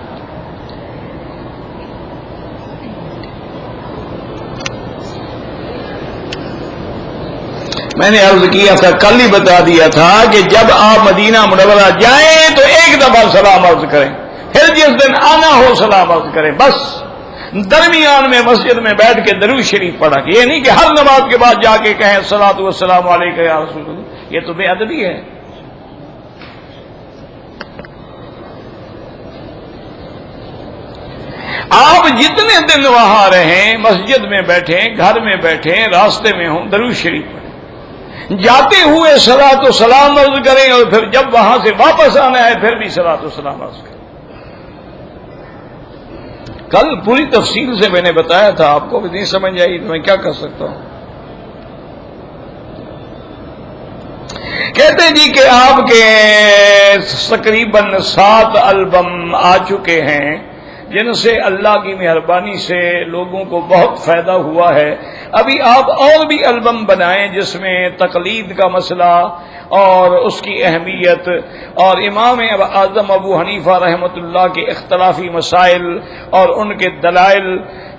میں نے عرض کیا تھا، کل ہی بتا دیا تھا کہ جب آپ مدینہ منورہ جائیں تو ایک دفعہ سلام عرض کریں، پھر جس دن آنا ہو سلام عرض کریں، بس درمیان میں مسجد میں بیٹھ کے درود شریف پڑھا، کہ یہ نہیں کہ ہر نماز کے بعد جا کے کہیں الصلاۃ والسلام علیک یا رسول اللہ، یہ تو بے ادبی ہے۔ آپ جتنے دن وہاں رہیں، مسجد میں بیٹھیں، گھر میں بیٹھیں، راستے میں ہوں، درود شریف پڑھیں، جاتے ہوئے صلاۃ و سلام عرض کریں، اور پھر جب وہاں سے واپس آنا ہے پھر بھی صلاۃ و سلام عرض کریں۔ کل پوری تفصیل سے میں نے بتایا تھا، آپ کو بھی نہیں سمجھ آئی تو میں کیا کر سکتا ہوں۔ کہتے جی کہ آپ کے تقریباً 7 البم آ چکے ہیں، جن سے اللہ کی مہربانی سے لوگوں کو بہت فائدہ ہوا ہے۔ ابھی آپ اور بھی البم بنائیں جس میں تقلید کا مسئلہ اور اس کی اہمیت اور امام اعظم ابو حنیفہ رحمۃ اللہ کے اختلافی مسائل اور ان کے دلائل،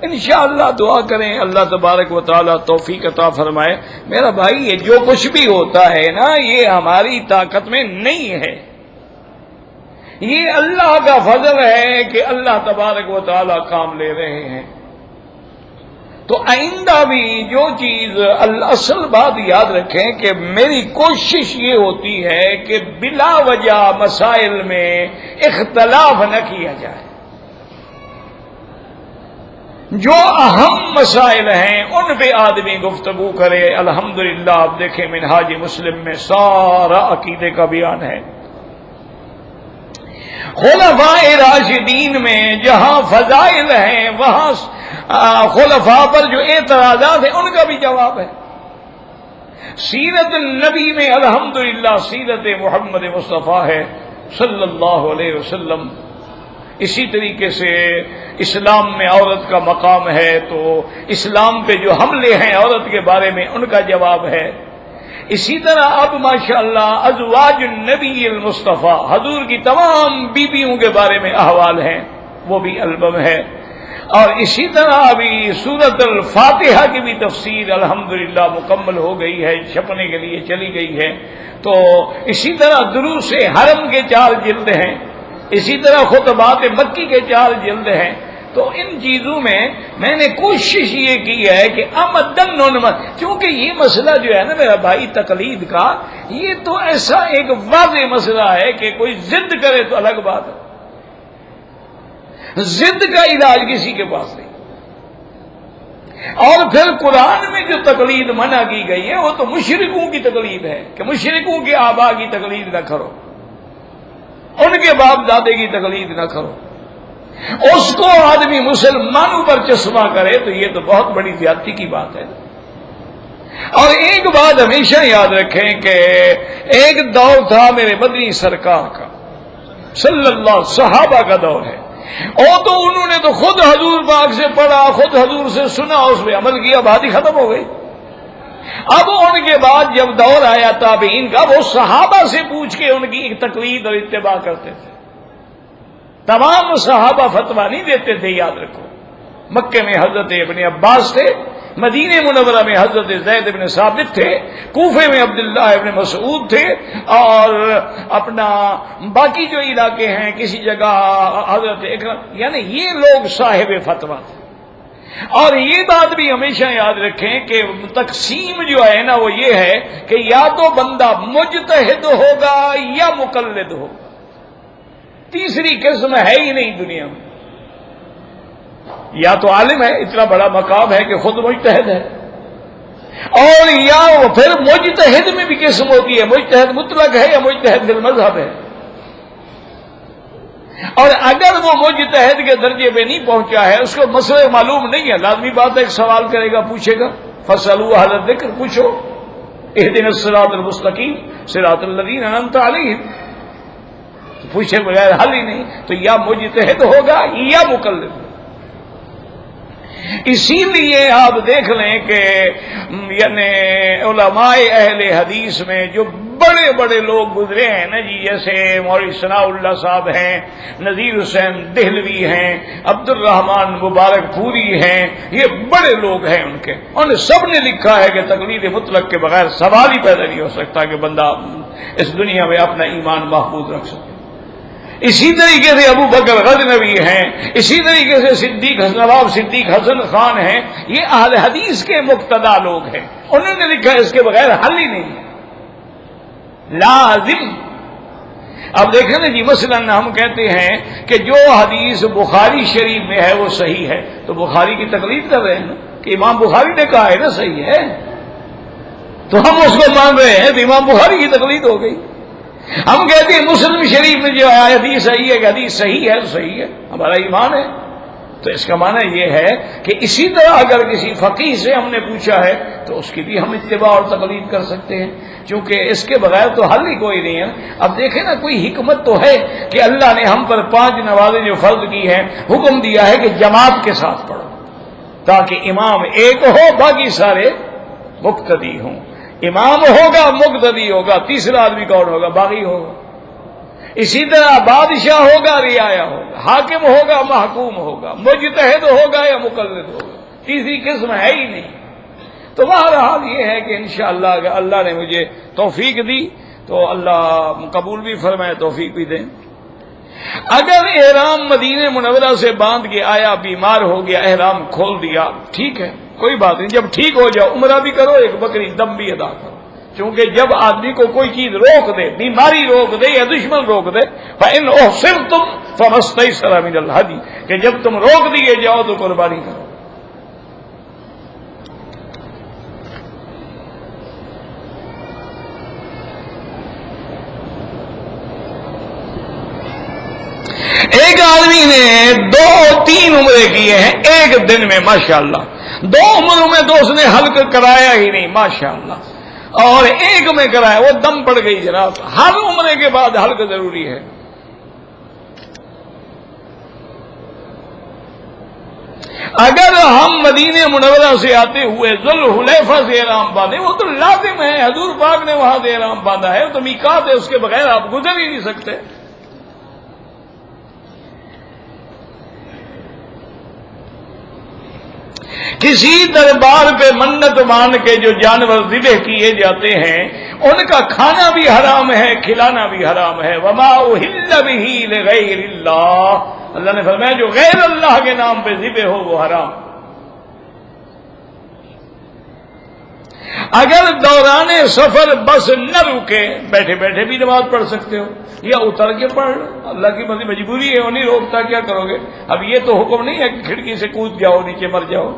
انشاءاللہ دعا کریں اللہ تبارک و تعالی توفیق عطا فرمائے۔ میرا بھائی یہ جو کچھ بھی ہوتا ہے نا، یہ ہماری طاقت میں نہیں ہے، یہ اللہ کا فضل ہے کہ اللہ تبارک و تعالی کام لے رہے ہیں۔ تو آئندہ بھی جو چیز اصل بات یاد رکھیں کہ میری کوشش یہ ہوتی ہے کہ بلا وجہ مسائل میں اختلاف نہ کیا جائے، جو اہم مسائل ہیں ان پہ آدمی گفتگو کرے۔ الحمدللہ آپ دیکھیں منہاج مسلم میں سارا عقیدے کا بیان ہے، خلفاء راشدین میں جہاں فضائل ہیں وہاں خلفاء پر جو اعتراضات ہیں ان کا بھی جواب ہے۔ سیرت النبی میں الحمدللہ سیرت محمد مصطفیٰ ہے صلی اللہ علیہ وسلم۔ اسی طریقے سے اسلام میں عورت کا مقام ہے تو اسلام پہ جو حملے ہیں عورت کے بارے میں ان کا جواب ہے۔ اسی طرح اب ماشاءاللہ ازواج النبی المصطفیٰ حضور کی تمام بیویوں کے بارے میں احوال ہیں، وہ بھی البم ہے۔ اور اسی طرح ابھی سورۃ الفاتحہ کی بھی تفسیر الحمدللہ مکمل ہو گئی ہے، چھپنے کے لیے چلی گئی ہے۔ تو اسی طرح دروس حرم کے 4 جلد ہیں، اسی طرح خطبات مکی کے 4 جلد ہیں۔ تو ان چیزوں میں نے کوشش یہ کی ہے کہ آمدن کیونکہ یہ مسئلہ جو ہے نا میرا بھائی تقلید کا، یہ تو ایسا ایک واضح مسئلہ ہے کہ کوئی ضد کرے تو الگ بات ہے، ضد کا علاج کسی کے پاس نہیں۔ اور پھر قرآن میں جو تقلید منع کی گئی ہے وہ تو مشرکوں کی تقلید ہے کہ مشرکوں کے آبا کی تقلید نہ کرو، ان کے باپ دادے کی تقلید نہ کرو۔ اس کو آدمی مسلمانوں پر چشمہ کرے تو یہ تو بہت بڑی زیادتی کی بات ہے۔ اور ایک بات ہمیشہ یاد رکھیں کہ ایک دور تھا میرے مدنی سرکار کا صلی اللہ صحابہ کا دور ہے، اور تو انہوں نے تو خود حضور پاک سے پڑھا، خود حضور سے سنا، اس پہ عمل کیا، بات ہی ختم ہو گئی۔ اب ان کے بعد جب دور آیا تابعین کا، وہ صحابہ سے پوچھ کے ان کی ایک تقلید اور اتباع کرتے تھے۔ تمام صحابہ فتویٰ نہیں دیتے تھے، یاد رکھو۔ مکے میں حضرت ابن عباس تھے، مدینہ منورہ میں حضرت زید بن ثابت تھے، کوفے میں عبداللہ ابن مسعود تھے، اور اپنا باقی جو علاقے ہیں کسی جگہ حضرت اکرم، یعنی یہ لوگ صاحب فتویٰ تھے۔ اور یہ بات بھی ہمیشہ یاد رکھیں کہ تقسیم جو ہے نا وہ یہ ہے کہ یا تو بندہ مجتہد ہوگا یا مقلد ہوگا، تیسری قسم ہے ہی نہیں دنیا میں۔ یا تو عالم ہے، اتنا بڑا مقام ہے کہ خود مجتہد ہے، اور یا پھر مجتہد میں بھی قسم ہوتی ہے، مجتہد مطلق ہے یا مجتہد فی المذہب ہے۔ اور اگر وہ مجتہد کے درجے پہ نہیں پہنچا ہے، اس کو مسئلہ معلوم نہیں ہے، لازمی بات ہے ایک سوال کرے گا، پوچھے گا، فاسألوا اہل الذکر، پوچھو اہدنا الصراط المستقیم صراط الذین انعمت علیہم، پوچھے بغیر حل ہی نہیں۔ تو یا مجتہد ہوگا یا مقلد ہوگا۔ اسی لیے آپ دیکھ لیں کہ یعنی علماء اہل حدیث میں جو بڑے بڑے لوگ گزرے ہیں نا جی، جیسے مولوی ثناء اللہ صاحب ہیں، نذیر حسین دہلوی ہیں، عبد الرحمن مبارک پوری ہیں، یہ بڑے لوگ ہیں، ان سب نے لکھا ہے کہ تقلید مطلق کے بغیر سوال ہی پیدا نہیں ہو سکتا کہ بندہ اس دنیا میں اپنا ایمان محفوظ رکھ سکے۔ اسی طریقے سے ابو بکر غزنوی ہیں، اسی طریقے سے نواب صدیق حسن خان ہیں، یہ اہل حدیث کے مقتدی لوگ ہیں، انہوں نے لکھا اس کے بغیر حل ہی نہیں لازم۔ اب دیکھیں نا جی، مثلا ہم کہتے ہیں کہ جو حدیث بخاری شریف میں ہے وہ صحیح ہے، تو بخاری کی تقلید کر رہے ہیں نا کہ امام بخاری نے کہا ہے نا صحیح ہے، تو ہم اس کو مان رہے ہیں، تو امام بخاری کی تقلید ہو گئی۔ ہم کہتے ہیں مسلم شریف میں جو حدیث صحیح ہے کہ حدیث صحیح ہے تو صحیح ہے، ہمارا ایمان ہے، تو اس کا معنی یہ ہے کہ اسی طرح اگر کسی فقیہ سے ہم نے پوچھا ہے تو اس کی بھی ہم اتباع اور تقلید کر سکتے ہیں، چونکہ اس کے بغیر تو حل ہی کوئی نہیں ہے۔ اب دیکھیں نا، کوئی حکمت تو ہے کہ اللہ نے ہم پر 5 نمازیں جو فرض کی ہیں حکم دیا ہے کہ جماعت کے ساتھ پڑھو، تاکہ امام ایک ہو باقی سارے مقتدی ہوں۔ امام ہوگا مقتدی ہوگا، تیسرا آدمی کون ہوگا؟ باغی ہوگا۔ اسی طرح بادشاہ ہوگا، رعایا ہوگا، حاکم ہوگا، محکوم ہوگا، مجتہد ہوگا یا مقلد ہوگا، تیسری قسم ہے ہی نہیں۔ تو بہرحال یہ ہے کہ انشاءاللہ اگر اللہ نے مجھے توفیق دی تو اللہ قبول بھی فرمائے، توفیق بھی دیں۔ اگر احرام مدینہ منورہ سے باندھ کے آیا، بیمار ہو گیا، احرام کھول دیا، ٹھیک ہے، کوئی بات نہیں، جب ٹھیک ہو جاؤ عمرہ بھی کرو، ایک بکری دم بھی ادا کرو، چونکہ جب آدمی کو کوئی چیز روک دے، بیماری روک دے یا دشمن روک دے، فَإِنْ أُحْصِرْتُمْ فَمَا اسْتَيْسَرَ مِنَ الْهَدْيِ، کہ جب تم روک دیے جاؤ تو قربانی کرو۔ ایک آدمی نے 2-3 عمرے کیے ہیں ایک دن میں، ماشاءاللہ، 2 عمروں میں تو اس نے حلق کرایا ہی نہیں، ماشاءاللہ، اور ایک میں کرایا، وہ دم پڑ گئی جناب۔ ہر عمرے کے بعد حلق ضروری ہے۔ اگر ہم مدینہ منورہ سے آتے ہوئے ذوالحلیفہ سے احرام باندھے، وہ تو لازم ہے، حضور پاک نے وہاں سے احرام باندھا ہے، تو میقات ہے، اس کے بغیر آپ گزر ہی نہیں سکتے۔ کسی دربار پہ منت مان کے جو جانور ذبح کیے جاتے ہیں ان کا کھانا بھی حرام ہے، کھلانا بھی حرام ہے۔ وما اہل بہ لغیر اللہ، اللہ نے فرمایا جو غیر اللہ کے نام پہ ذبح ہو وہ حرام۔ اگر دوران سفر بس نہ رکے، بیٹھے بیٹھے بھی نماز پڑھ سکتے ہو یا اتر کے پڑھ لو، اللہ کی مجبوری ہے، وہ نہیں روکتا، کیا کرو گے؟ اب یہ تو حکم نہیں ہے کہ کھڑکی سے کود جاؤ نیچے مر جاؤ۔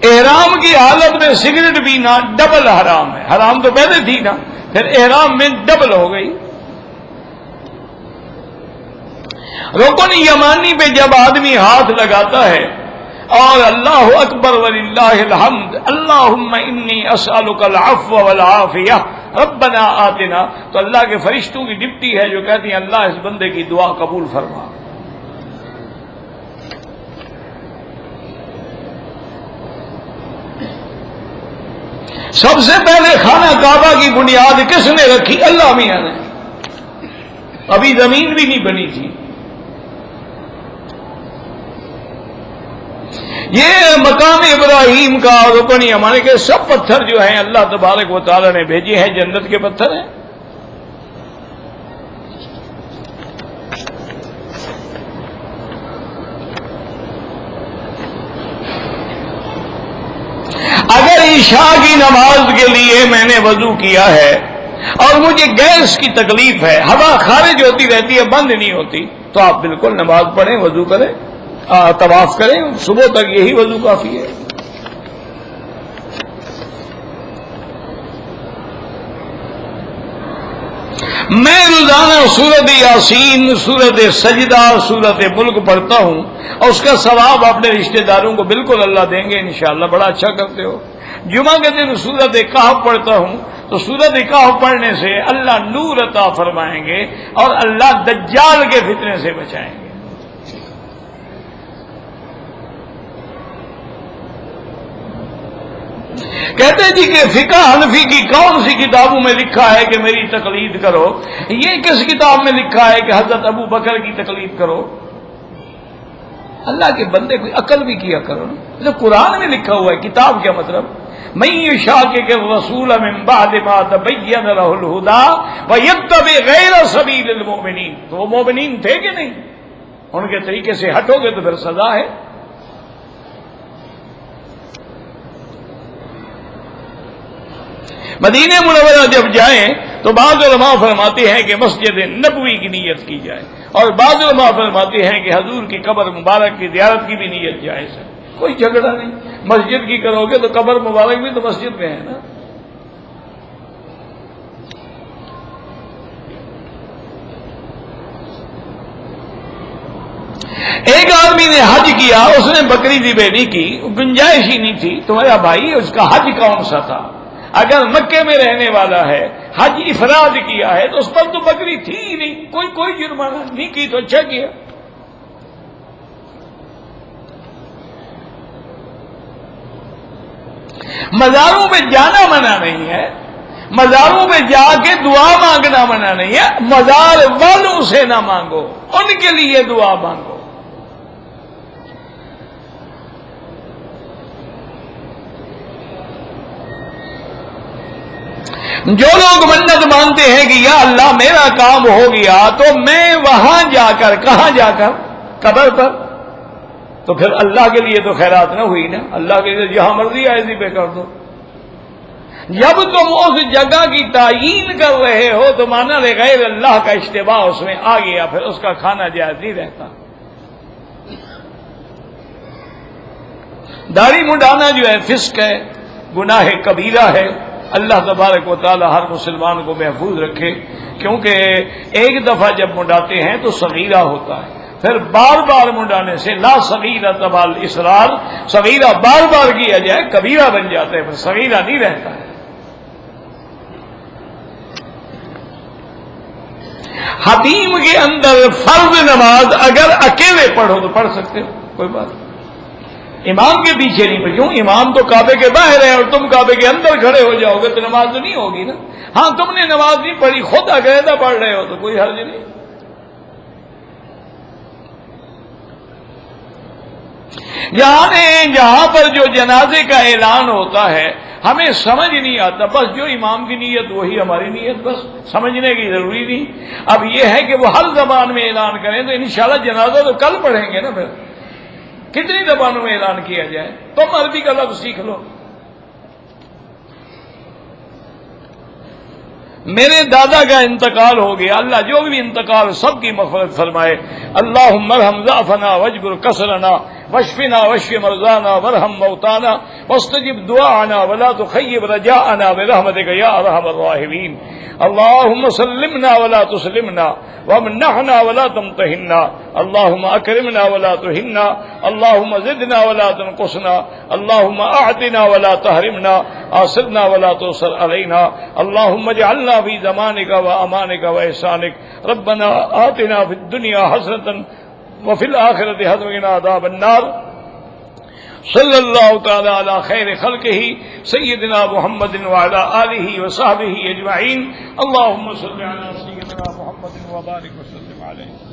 احرام کی حالت میں سگریٹ پینا ڈبل حرام ہے، حرام تو پہلے تھی نا، پھر احرام میں ڈبل ہو گئی۔ رکن یمانی پہ جب آدمی ہاتھ لگاتا ہے اور اللہ اکبر وللہ الحمد، اللہم انی اسألک العفو والعافیہ ربنا آتنا، تو اللہ کے فرشتوں کی ڈپٹی ہے جو کہتی ہیں اللہ اس بندے کی دعا قبول فرما۔ سب سے پہلے خانہ کعبہ کی بنیاد کس نے رکھی؟ اللہ میاں نے، ابھی زمین بھی نہیں بنی تھی۔ یہ مقام ابراہیم کا اور رکن یمانی کے سب پتھر جو ہیں اللہ تبارک و تعالی نے بھیجے ہیں، جنت کے پتھر ہیں۔ اگر عشاء کی نماز کے لیے میں نے وضو کیا ہے اور مجھے گیس کی تکلیف ہے، ہوا خارج ہوتی رہتی ہے، بند نہیں ہوتی، تو آپ بالکل نماز پڑھیں، وضو کریں، طواف کریں، صبح تک یہی وضو کافی ہے۔ میں روزانہ سورت یاسین، سورت سجدہ، سورت ملک پڑھتا ہوں اور اس کا ثواب اپنے رشتہ داروں کو بالکل اللہ دیں گے انشاءاللہ، بڑا اچھا کرتے ہو۔ جمعہ کے دن سورت کہف پڑھتا ہوں تو سورت کہف پڑھنے سے اللہ نور عطا فرمائیں گے اور اللہ دجال کے فتنے سے بچائیں گے۔ کہتے جی کہ فقہ حنفی کی کون سی کتابوں میں لکھا ہے کہ میری تقلید کرو؟ یہ کس کتاب میں لکھا ہے کہ حضرت ابو بکر کی تقلید کرو؟ اللہ کے بندے کوئی عقل بھی کیا کرو نا، جو قرآن میں لکھا ہوا ہے، کتاب کیا مطلب؟ من یشاقق الرسول من بعد ما تبین له الہدی ویتبع غیر سبیل المؤمنین، تو وہ مومنین تھے کہ نہیں؟ ان کے طریقے سے ہٹو گے تو پھر سزا ہے۔ مدینہ منورہ جب جائیں تو بعض علماء فرماتے ہیں کہ مسجد نبوی کی نیت کی جائے، اور بعض علماء فرماتے ہیں کہ حضور کی قبر مبارک کی زیارت کی بھی نیت جائز ہے، کوئی جھگڑا نہیں۔ مسجد کی کرو گے تو قبر مبارک بھی تو مسجد میں ہے نا۔ ایک آدمی نے حج کیا، اس نے بکری ذبح نہیں کی، گنجائش ہی نہیں تھی، تمہارا بھائی اس کا حج کون سا تھا؟ اگر مکے میں رہنے والا ہے، حج افراد کیا ہے، تو اس پر تو بکری تھی ہی نہیں، کوئی جرمانہ نہیں کی تو اچھا کیا۔ مزاروں میں جانا منع نہیں ہے، مزاروں میں جا کے دعا مانگنا منع نہیں ہے، مزار والوں سے نہ مانگو، ان کے لیے دعا مانگو۔ جو لوگ منت مانتے ہیں کہ یا اللہ میرا کام ہو گیا تو میں وہاں جا کر، کہاں جا کر؟ قبر پر، تو پھر اللہ کے لیے تو خیرات نہ ہوئی نا، اللہ کے لیے جہاں مرضی ایسی پہ کر دو۔ جب تم اس جگہ کی تعیین کر رہے ہو تو مانا لے غیر اللہ کا اشتباہ اس میں آ گیا، پھر اس کا کھانا جائز نہیں رہتا۔ داڑھی منڈانا جو ہے فسق ہے، گناہ کبیرہ ہے۔ اللہ تبارک و تعالی ہر مسلمان کو محفوظ رکھے، کیونکہ ایک دفعہ جب منڈاتے ہیں تو صغیرہ ہوتا ہے، پھر بار بار منڈانے سے لا صغیرہ تبال اسرار، صغیرہ بار بار کیا جائے کبیرہ بن جاتا ہے، پھر صغیرہ نہیں رہتا ہے۔ حتیم کے اندر فرض نماز اگر اکیلے پڑھو تو پڑھ سکتے ہو، کوئی بات نہیں، امام کے پیچھے نہیں پڑھ، کیوں؟ امام تو کعبے کے باہر ہے اور تم کعبے کے اندر کھڑے ہو جاؤ گے تو نماز تو نہیں ہوگی نا۔ ہاں تم نے نماز نہیں پڑھی، خود عقیدہ پڑھ رہے ہو تو کوئی حرج نہیں۔ جہاں پر جو جنازے کا اعلان ہوتا ہے ہمیں سمجھ نہیں آتا، بس جو امام کی نیت وہی ہماری نیت، بس سمجھنے کی ضروری نہیں۔ اب یہ ہے کہ وہ ہر زبان میں اعلان کریں تو انشاءاللہ جنازہ تو کل پڑھیں گے نا، پھر کتنی زبانوں میں اعلان کیا جائے، تم عربی کا لفظ سیکھ لو۔ میرے دادا کا انتقال ہو گیا، اللہ جو بھی انتقال سب کی مغفرت فرمائے۔ اللہم ارحم ضعفنا واجبر کسرنا واشفنا واشف مرضانا وارحم موتانا واستجب دعانا ولا تخيب رجاءنا برحمتك يا ارحم الراحمين۔ اللهم سلمنا ولا تسلمنا وامنحنا ولا تمتحنا، اللهم اكرمنا ولا تهنا، اللهم زدنا ولا تنقصنا، اللهم اعطنا ولا تحرمنا، آثرنا ولا تؤثر علينا، اللهم اجعلنا في زمانك وامانك واحسانك، ربنا آتنا في الدنيا حسنة وفي الآخرة حسنة وقنا عذاب النار۔ صلی اللہ تعالی علی خیر خلقہ سیدنا محمد وعلی آلہ وصحبہ اجمعین۔ اللہم صل علی سیدنا محمد وبارک وسلم علیہ۔